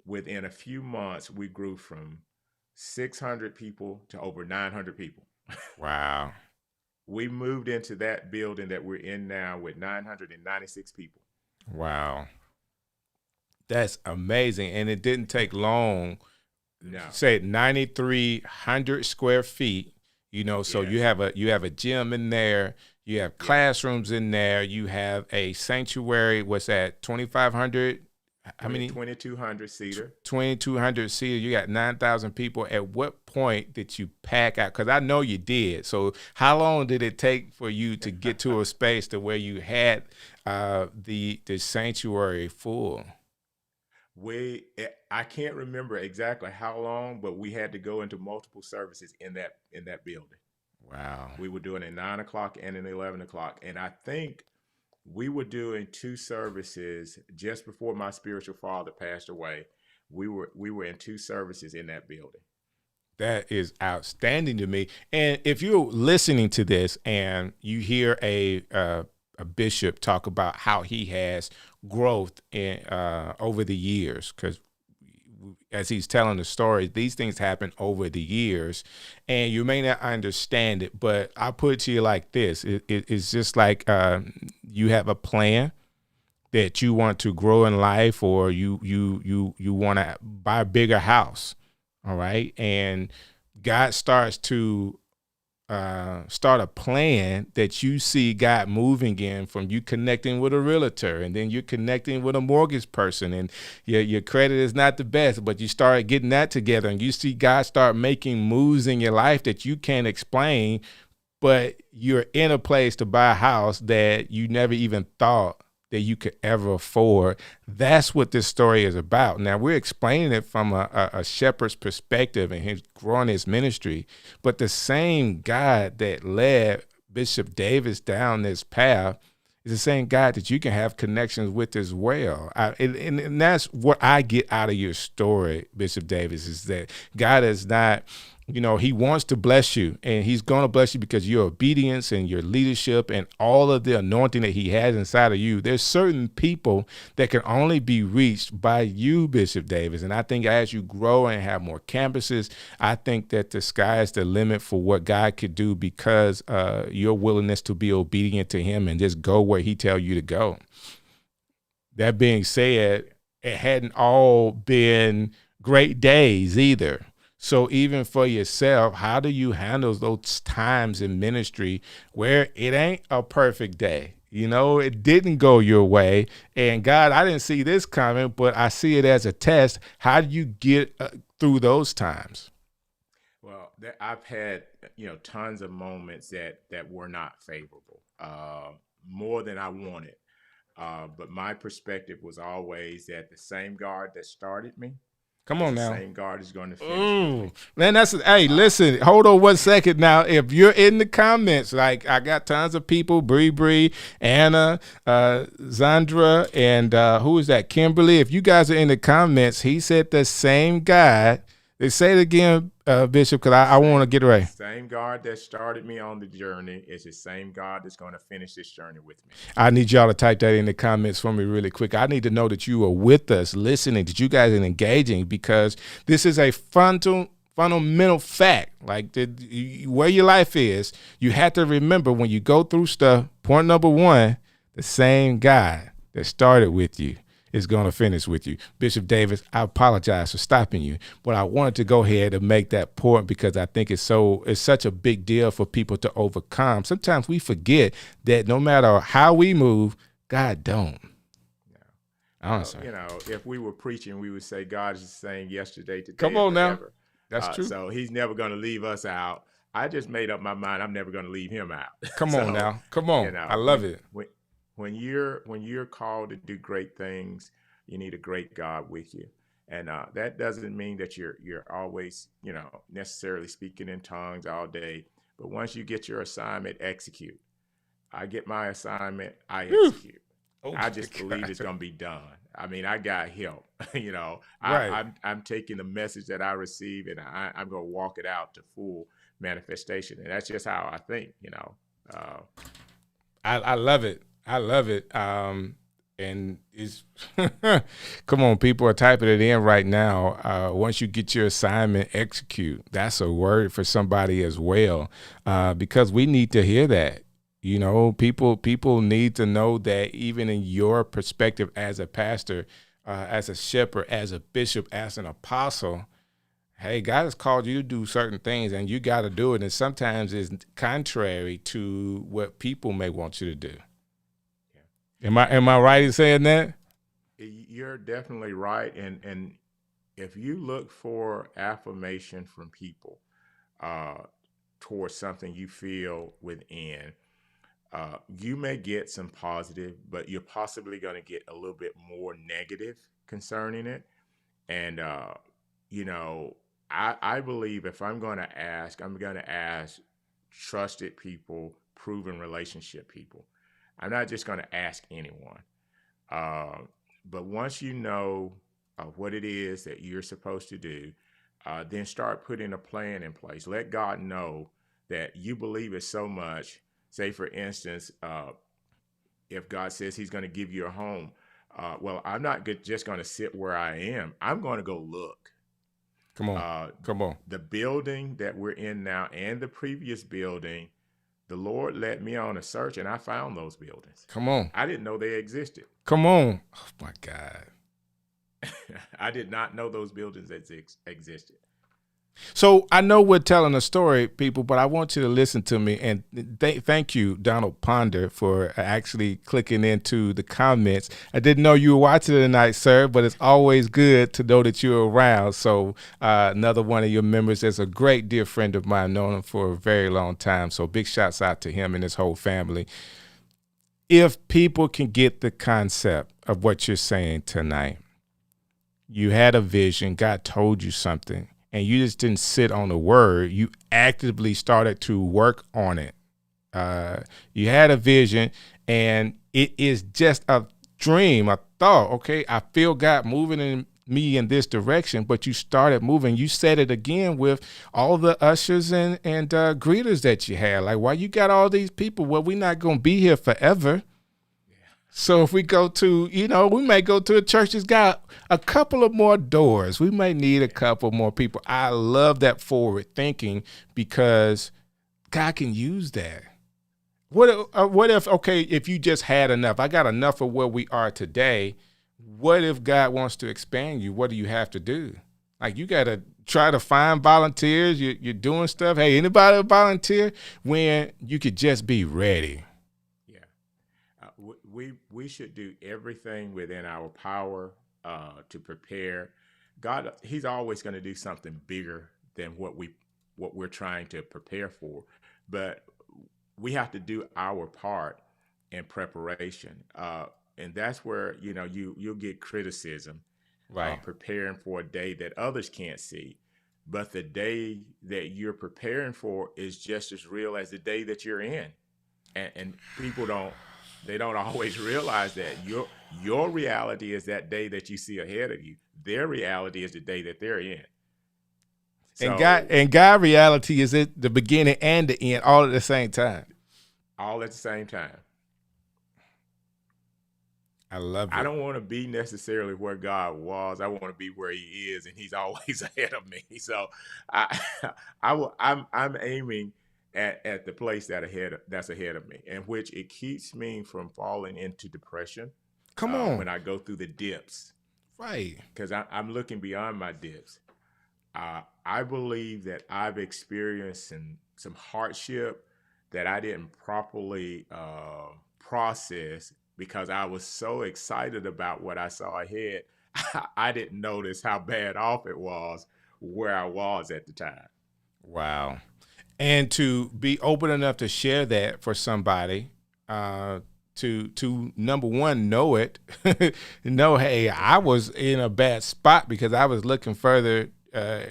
within a few months, we grew from 600 people to over 900 people. Wow. We moved into that building that we're in now with 996 people. Wow. That's amazing. And it didn't take long. No. Say 9,300 square feet, so Yes. you have a gym in there, you have classrooms in there, you have a sanctuary. What's that? 2,500? How many? 2,200 seater. 2,200 seater. You got 9,000 people. At what point did you pack out? Because I know you did. So how long did it take for you to get to a space to where you had the sanctuary full? I can't remember exactly how long, but we had to go into multiple services in that building. Wow. We were doing a 9 o'clock and an 11 o'clock. And I think we were doing 2 services just before my spiritual father passed away. We were in 2 services in that building. That is outstanding to me. And if you're listening to this and you hear a bishop talk about how he has growth in over the years, because as he's telling the story, these things happen over the years, and you may not understand it. But I put it to you like this: it's just like you have a plan that you want to grow in life, or you want to buy a bigger house. All right. And God starts to start a plan that you see God moving in, from you connecting with a realtor, and then you're connecting with a mortgage person, and your credit is not the best, but you start getting that together, and you see God start making moves in your life that you can't explain, but you're in a place to buy a house that you never even thought that you could ever afford. That's what this story is about. Now, we're explaining it from a shepherd's perspective and his growing his ministry, but the same God that led Bishop Davis down this path is the same God that you can have connections with as well. And that's what I get out of your story, Bishop Davis, is that God is not You know, he wants to bless you, and he's going to bless you because of your obedience and your leadership and all of the anointing that he has inside of you. There's certain people that can only be reached by you, Bishop Davis. And I think as you grow and have more campuses, I think that the sky is the limit for what God could do because your willingness to be obedient to him and just go where he tells you to go. That being said, it hadn't all been great days either. So even for yourself, how do you handle those times in ministry where it ain't a perfect day? You know, it didn't go your way. And God, I didn't see this coming, but I see it as a test. How do you get through those times? Well, I've had, tons of moments that were not favorable, more than I wanted. But my perspective was always that the same God that started me, come on now. the same God is going to finish me. Man, listen, hold on 1 second now. If you're in the comments, like I got tons of people, Bree, Anna, Zandra, and who is that? Kimberly. If you guys are in the comments, he said the same God. They say it again, Bishop, because I want to get it right. Same God that started me on the journey is the same God that's going to finish this journey with me. I need y'all to type that in the comments for me really quick. I need to know that you are with us, listening, that you guys are engaging, because this is a fundamental fact. Like where your life is, you have to remember when you go through stuff, point number one, the same God that started with you is going to finish with you. Bishop Davis, I apologize for stopping you, but I wanted to go ahead and make that point because I think it's such a big deal for people to overcome. Sometimes we forget that no matter how we move, God don't. Honestly. If we were preaching, we would say God is the same yesterday, today, come on now. Forever. That's true. So he's never going to leave us out. I just made up my mind. I'm never going to leave him out. Come on now. Come on. I love it. When you're called to do great things, you need a great God with you, and that doesn't mean that you're always necessarily speaking in tongues all day. But once you get your assignment, execute. I get my assignment, I execute. I just believe it's gonna be done. I mean, I got help. Right. I'm taking the message that I receive, and I'm gonna walk it out to full manifestation, and that's just how I think. I love it. I love it. And it's come on, people are typing it in right now. Once you get your assignment, execute. That's a word for somebody as well, because we need to hear that. People need to know that even in your perspective as a pastor, as a shepherd, as a bishop, as an apostle, hey, God has called you to do certain things, and you got to do it. And sometimes it's contrary to what people may want you to do. Am I right in saying that? You're definitely right. And if you look for affirmation from people towards something you feel within, you may get some positive, but you're possibly going to get a little bit more negative concerning it. And, I believe if I'm going to ask, trusted people, proven relationship people. I'm not just going to ask anyone. But once you know what it is that you're supposed to do, then start putting a plan in place. Let God know that you believe it so much. Say, for instance, if God says he's going to give you a home, well, I'm not just going to sit where I am. I'm going to go look. Come on. The building that we're in now and the previous building, the Lord led me on a search, and I found those buildings. Come on. I didn't know they existed. Come on. Oh, my God. I did not know those buildings existed. So I know we're telling a story, people, but I want you to listen to me. And thank you, Donald Ponder, for actually clicking into the comments. I didn't know you were watching tonight, sir, but it's always good to know that you're around. So another one of your members is a great dear friend of mine, known him for a very long time. So big shouts out to him and his whole family. If people can get the concept of what you're saying tonight, you had a vision, God told you something, and you just didn't sit on the word. You actively started to work on it. You had a vision, and it is just a dream, a thought. Okay, I feel God moving in me in this direction, but you started moving. You said it again with all the ushers and greeters that you had. Like, why you got all these people? Well, we're not going to be here forever. So if we go to, we may go to a church that's got a couple of more doors. We may need a couple more people. I love that forward thinking because God can use that. What if, okay, if you just had enough, I got enough of where we are today. What if God wants to expand you? What do you have to do? Like, you got to try to find volunteers. You're doing stuff. Hey, anybody volunteer when you could just be ready? We should do everything within our power to prepare. God, He's always going to do something bigger than what we're trying to prepare for, but we have to do our part in preparation, and that's where you'll get criticism, right? Preparing for a day that others can't see, but the day that you're preparing for is just as real as the day that you're in, and people don't. They don't always realize that your reality is that day that you see ahead of you. Their reality is the day that they're in. So, and God reality is at the beginning and the end, all at the same time. All at the same time. I love it. I don't want to be necessarily where God was. I want to be where He is, and He's always ahead of me. So I'm aiming at the place that's ahead of me, in which it keeps me from falling into depression. Come on. When I go through the dips. Right. Because I'm looking beyond my dips. I believe that I've experienced some hardship that I didn't properly process because I was so excited about what I saw ahead. I didn't notice how bad off it was where I was at the time. Wow. And to be open enough to share that for somebody, to number one, know it, hey, I was in a bad spot because I was looking further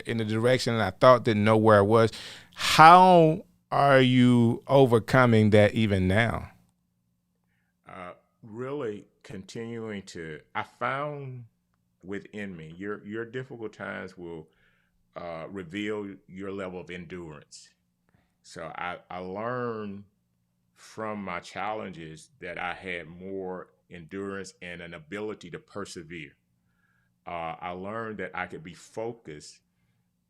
in the direction and I didn't know where I was. How are you overcoming that even now? Really continuing I found within me, your difficult times will reveal your level of endurance. So I learned from my challenges that I had more endurance and an ability to persevere. I learned that I could be focused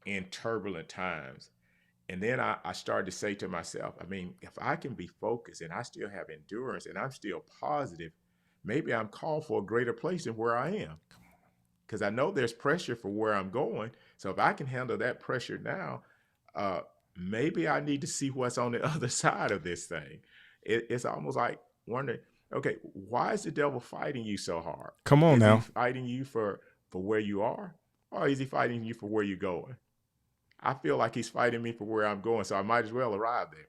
in turbulent times. And then I started to say to myself, if I can be focused and I still have endurance and I'm still positive, maybe I'm called for a greater place than where I am. Because I know there's pressure for where I'm going. So if I can handle that pressure now, maybe I need to see what's on the other side of this thing. It's almost like wondering, okay, why is the devil fighting you so hard? Come on now. Is he fighting you for where you are? Or is he fighting you for where you're going? I feel like he's fighting me for where I'm going, so I might as well arrive there.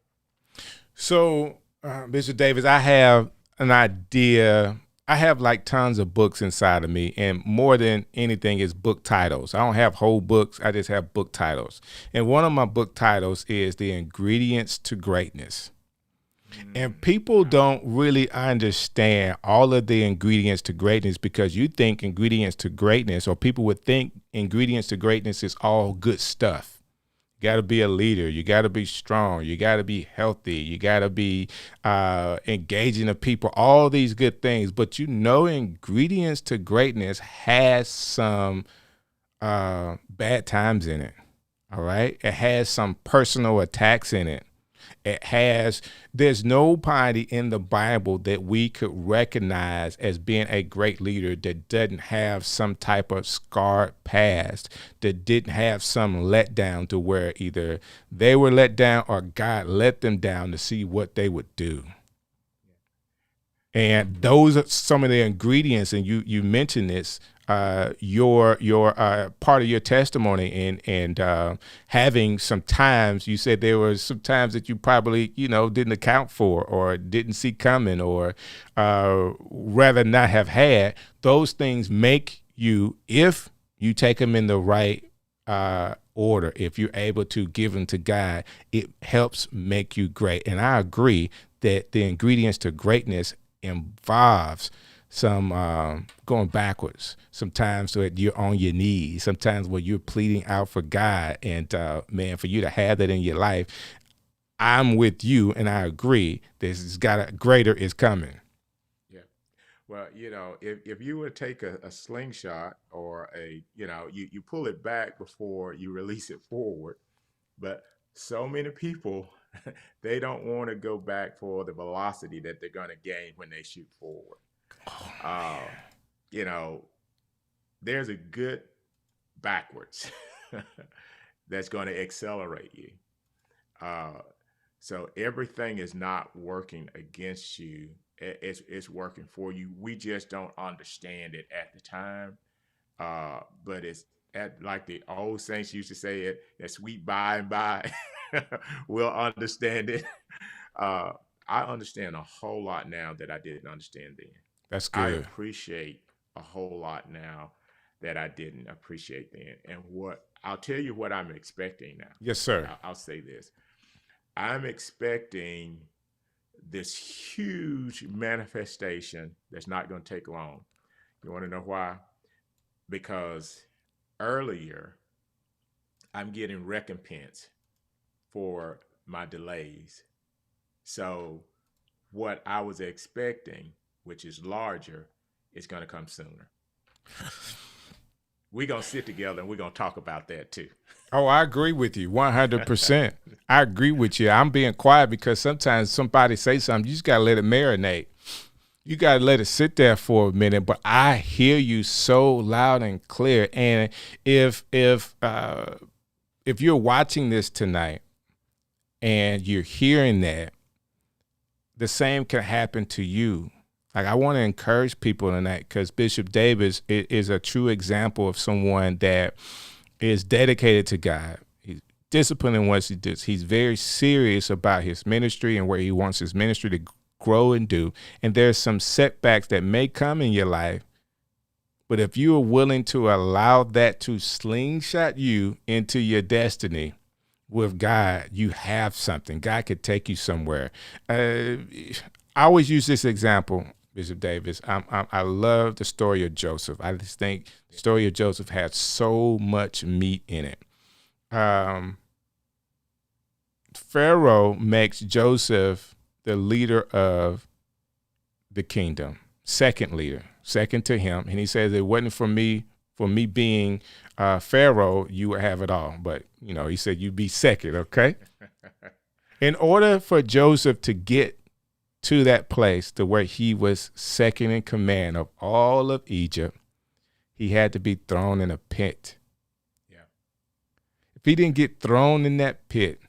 So, Bishop Davis, I have an idea. I have like tons of books inside of me, and more than anything is book titles. I don't have whole books. I just have book titles. And one of my book titles is The Ingredients to Greatness. And people don't really understand all of the ingredients to greatness because you think ingredients to greatness, or people would think ingredients to greatness is all good stuff. You got to be a leader. You got to be strong. You got to be healthy. You got to be engaging the people, all these good things. But ingredients to greatness has some bad times in it. All right. It has some personal attacks in it. There's nobody in the Bible that we could recognize as being a great leader that doesn't have some type of scarred past, that didn't have some letdown to where either they were let down or God let them down to see what they would do. And those are some of the ingredients. And you mentioned this, your part of your testimony and having some times, you said there were some times that you probably, didn't account for or didn't see coming or rather not have had. Those things make you, if you take them in the right order, if you're able to give them to God, it helps make you great. And I agree that the ingredients to greatness involves some going backwards, sometimes so that you're on your knees, sometimes where you're pleading out for God. And man, for you to have that in your life, I'm with you, and I agree. This has got a greater is coming. Yeah. Well, if you would take a slingshot or you pull it back before you release it forward, but so many people, they don't want to go back for the velocity that they're going to gain when they shoot forward. Uh, you know, there's a good backwards that's going to accelerate you. Uh, so everything is not working against you. It's working for you. We just don't understand it at the time. But it's at like the old saints used to say it, that sweet by and by, we'll understand it. Uh, I understand a whole lot now that I didn't understand then. That's I good. appreciate a whole lot now that I didn't appreciate then. And what I'll tell you what I'm expecting now. Yes, sir. I'll say this. I'm expecting this huge manifestation that's not going to take long. You want to know why? Because earlier I'm getting recompense for my delays. So what I was expecting, which is larger, is going to come sooner. We're going to sit together and we're going to talk about that too. Oh, I agree with you 100%. I agree with you. I'm being quiet because sometimes somebody say something, you just got to let it marinate. You got to let it sit there for a minute, but I hear you so loud and clear. And if you're watching this tonight and you're hearing that, the same can happen to you. Like, I want to encourage people tonight because Bishop Davis is a true example of someone that is dedicated to God. He's disciplined in what he does. He's very serious about his ministry and where he wants his ministry to grow and do. And there's some setbacks that may come in your life, but if you are willing to allow that to slingshot you into your destiny with God, you have something. God could take you somewhere. I always use this example, Bishop Davis. I love the story of Joseph. I just think the story of Joseph has so much meat in it. Pharaoh makes Joseph the leader of the kingdom, second leader, second to him. And he says, it wasn't for me being Pharaoh, you would have it all. But, he said, you be second, okay? In order for Joseph to get to that place to where he was second in command of all of Egypt, he had to be thrown in a pit. Yeah. If he didn't get thrown in that pit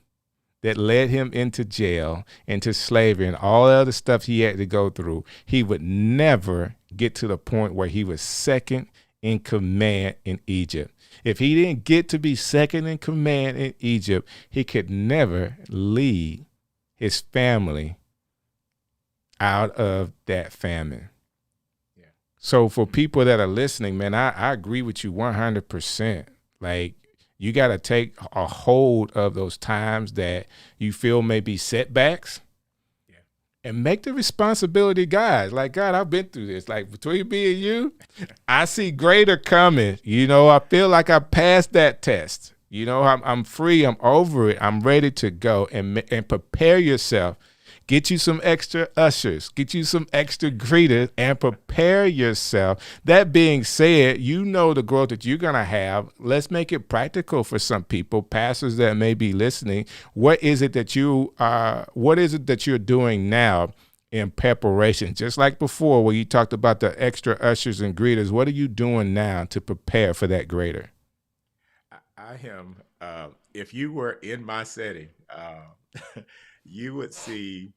that led him into jail, into slavery, and all the other stuff he had to go through, he would never get to the point where he was second in command in Egypt. If he didn't get to be second in command in Egypt, he could never lead his family out of that famine. Yeah. So for people that are listening, man, I agree with you 100%. Like, you got to take a hold of those times that you feel may be setbacks. Yeah. And make the responsibility, guys. Like, God, I've been through this. Like, between me and you, I see greater coming. I feel like I passed that test. I'm free. I'm over it. I'm ready to go. And prepare yourself. Get you some extra ushers. Get you some extra greeters and prepare yourself. That being said, the growth that you're going to have. Let's make it practical for some people, pastors that may be listening. What is it that you're doing now in preparation? Just like before, where you talked about the extra ushers and greeters, what are you doing now to prepare for that greater? I am, if you were in my setting, you would see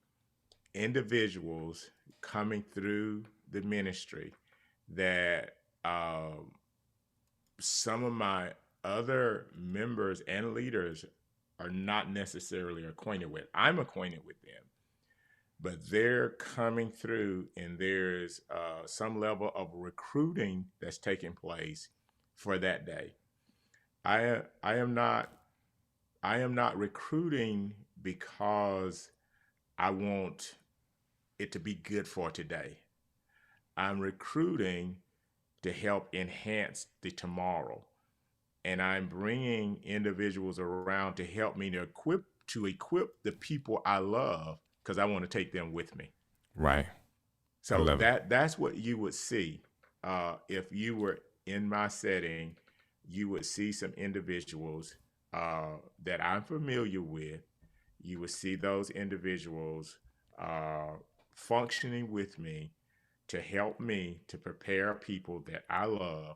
individuals coming through the ministry that some of my other members and leaders are not necessarily acquainted with. I'm acquainted with them, but they're coming through, and there's some level of recruiting that's taking place for that day. I am not recruiting because I want it to be good for today. I'm recruiting to help enhance the tomorrow. And I'm bringing individuals around to help me to equip the people I love because I want to take them with me. Right. I So love it. that's what you would see if you were in my setting. You would see some individuals that I'm familiar with. You would see those individuals functioning with me to help me to prepare people that I love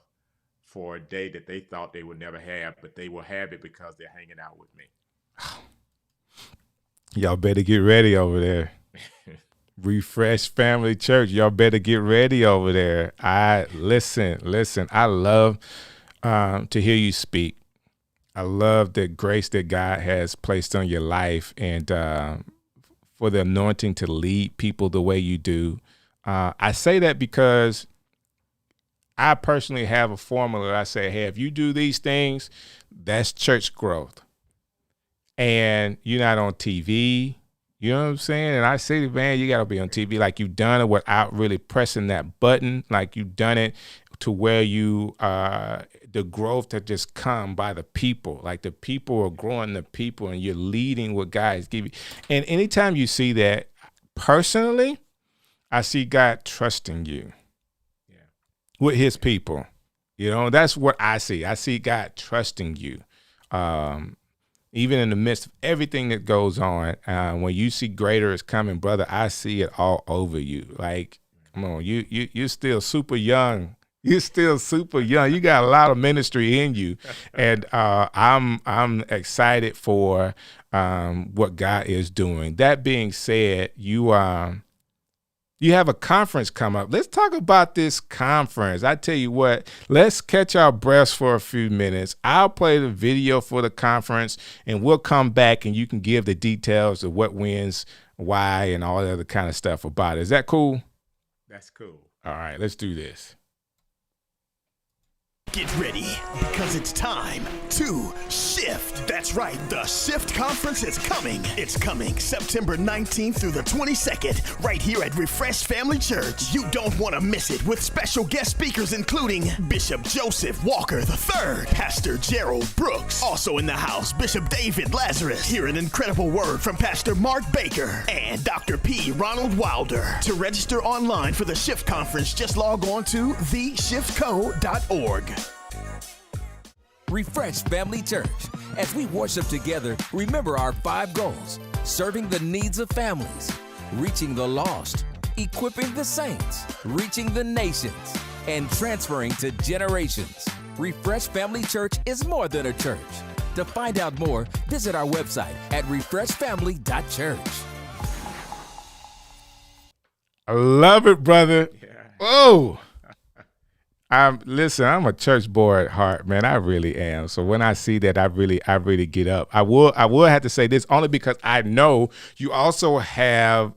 for a day that they thought they would never have, but they will have it because they're hanging out with me. Y'all better get ready over there. Refresh Family Church. Y'all better get ready over there. Listen. I love to hear you speak. I love the grace that God has placed on your life, and for the anointing to lead people the way you do. I say that because I personally have a formula. I say, hey, if you do these things, that's church growth. And you're not on TV. You know what I'm saying? And I say, man, you got to be on TV like you've done it without really pressing that button, like you've done it to where you, the growth that just come by the people, like the people are growing the people and you're leading what God is giving. And anytime you see that, personally, I see God trusting you with his people. You know, that's what I see. I see God trusting you. Even in the midst of everything that goes on, when you see greater is coming, brother, I see it all over you. Like, come on, you're still super young. You're still super young. You got a lot of ministry in you, and I'm excited for what God is doing. That being said, you have a conference come up. Let's talk about this conference. I tell you what, let's catch our breaths for a few minutes. I'll play the video for the conference, and we'll come back and you can give the details of what wins, why, and all the other kind of stuff about it. Is that cool? That's cool. All right, let's do this. Get ready, because it's time to shift. That's right, the Shift Conference is coming. It's coming September 19th through the 22nd, right here at Refresh Family Church. You don't want to miss it, with special guest speakers including Bishop Joseph Walker III, Pastor Gerald Brooks. Also in the house, Bishop David Lazarus. Hear an incredible word from Pastor Mark Baker and Dr. P. Ronald Wilder. To register online for the Shift Conference, just log on to theshiftco.org. Refresh Family Church. As we worship together, remember our 5 goals: serving the needs of families, reaching the lost, equipping the saints, reaching the nations, and transferring to generations. Refresh Family Church is more than a church. To find out more, visit our website at refreshfamily.church. I love it, brother. Yeah. Oh. Listen, I'm a church boy at heart, man. I really am. So when I see that, I really get up. I will have to say this only because I know you also have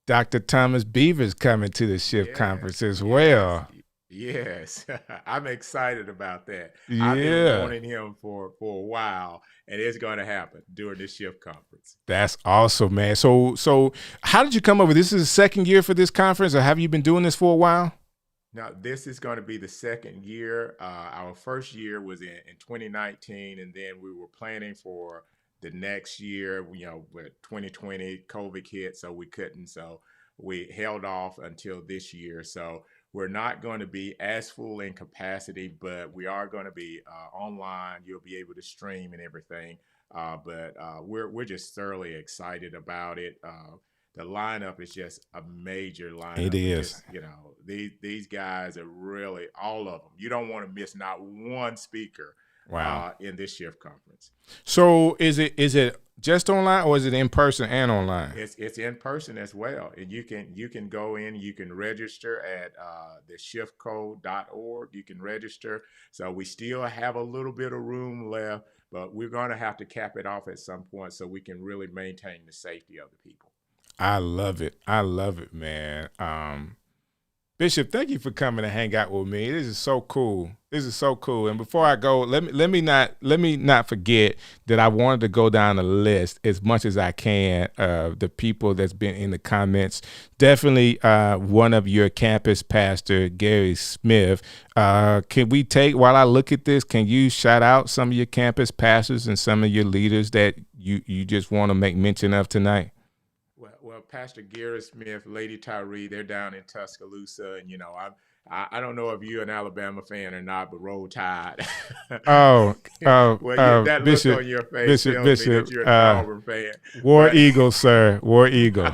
Dr. Thomas Beavers coming to the Shift Conference as well. Yes. I'm excited about that. Yeah. I've been wanting him for a while, and it's going to happen during the Shift Conference. That's awesome, man. So how did you come up with this? Is the second year for this conference, or have you been doing this for a while? Now, this is going to be the second year. Our first year was in 2019, and then we were planning for the next year. With 2020, COVID hit, so we couldn't. So we held off until this year. So we're not going to be as full in capacity, but we are going to be online. You'll be able to stream and everything. But we're just thoroughly excited about it. The lineup is just a major lineup. It is. These guys are really, all of them. You don't want to miss not one speaker. Wow. In this Shift Conference. So is it just online, or is it in person and online? It's in person as well, and you can go in. You can register at theshiftco.org. You can register. So we still have a little bit of room left, but we're going to have to cap it off at some point so we can really maintain the safety of the people. I love it, man. Bishop, thank you for coming to hang out with me. This is so cool. This is so cool. And before I go, let me not forget that I wanted to go down the list as much as I can of the people that's been in the comments. Definitely one of your campus pastor, Gary Smith. Can we take, while I look at this, can you shout out some of your campus pastors and some of your leaders that you just want to make mention of tonight? Well, Pastor Gary Smith, Lady Tyree, they're down in Tuscaloosa, and I don't know if you're an Alabama fan or not, but Roll Tide. Well, that Bishop, look on your face tells me that you're an Auburn fan. War Eagle, sir, War Eagle.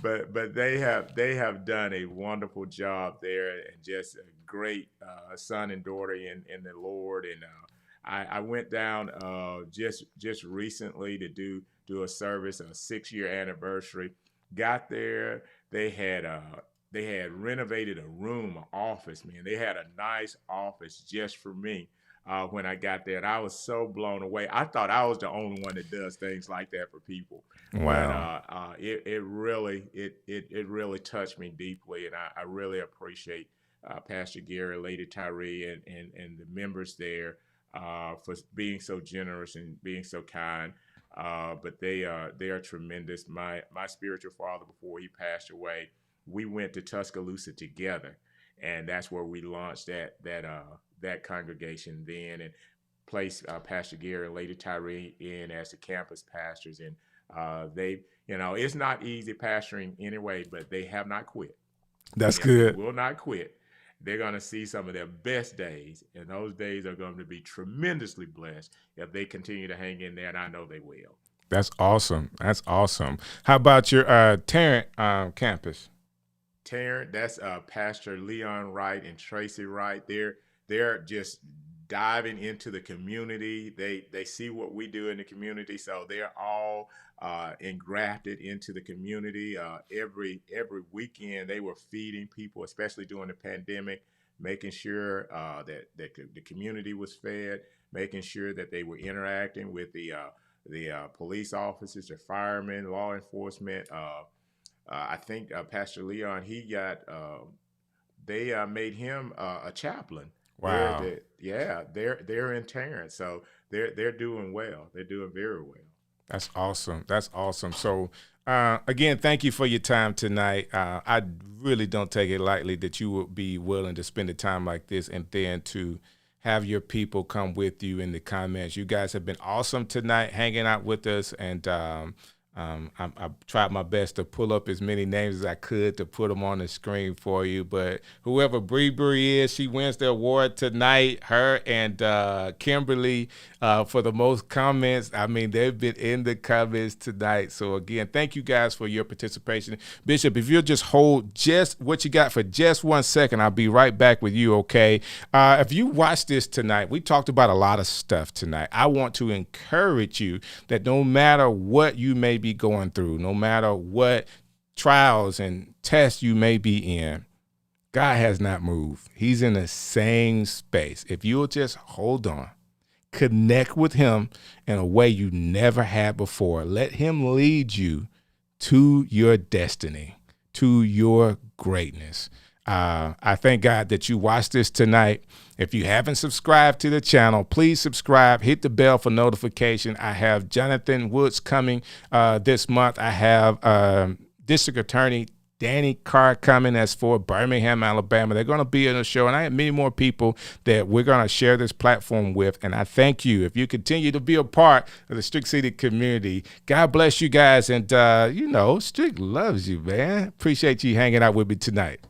but they have done a wonderful job there, and just a great son and daughter in the Lord. And I went down just recently to do a service, a 6-year anniversary. Got there, they had renovated a room, an office. Man, they had a nice office just for me when I got there, and I was so blown away. I thought I was the only one that does things like that for people. Wow! But, it really touched me deeply, and I really appreciate Pastor Gary, Lady Tyree, and the members there for being so generous and being so kind. But they are tremendous. My spiritual father, before he passed away, we went to Tuscaloosa together, and that's where we launched that congregation then, and placed Pastor Gary and Lady Tyree in as the campus pastors. And they, it's not easy pastoring anyway, but they have not quit. That's good. They will not quit. They're going to see some of their best days, and those days are going to be tremendously blessed if they continue to hang in there, and I know they will. That's awesome. That's awesome. How about your Tarrant campus? Tarrant, that's Pastor Leon Wright and Tracy Wright. They're just diving into the community. They see what we do in the community, so they're all engrafted into the community. Every weekend they were feeding people, especially during the pandemic, making sure that the community was fed, making sure that they were interacting with the police officers, the firemen, law enforcement. I think Pastor Leon, they made him a chaplain. Wow. They're in Tarrant, so they're doing well. They're doing very well. That's awesome. That's awesome. So again, thank you for your time tonight. I really don't take it lightly that you would be willing to spend a time like this, and then to have your people come with you in the comments. You guys have been awesome tonight, hanging out with us, and I tried my best to pull up as many names as I could to put them on the screen for you. But whoever Bree is, she wins the award tonight. Her and Kimberly for the most comments. I mean, they've been in the comments tonight. So again, thank you guys for your participation. Bishop, if you'll just hold just what you got for just 1 second, I'll be right back with you, okay? If you watch this tonight, we talked about a lot of stuff tonight. I want to encourage you that no matter what you may be going through, no matter what trials and tests you may be in, God has not moved. He's in the same space. If you'll just hold on, connect with him in a way you never had before, let him lead you to your destiny, to your greatness. I thank God that you watched this tonight. If you haven't subscribed to the channel, please subscribe. Hit the bell for notification. I have Jonathan Woods coming this month. I have District Attorney Danny Carr coming as for Birmingham, Alabama. They're going to be in the show, and I have many more people that we're going to share this platform with. And I thank you. If you continue to be a part of the Strick City community, God bless you guys. And, Strick loves you, man. Appreciate you hanging out with me tonight.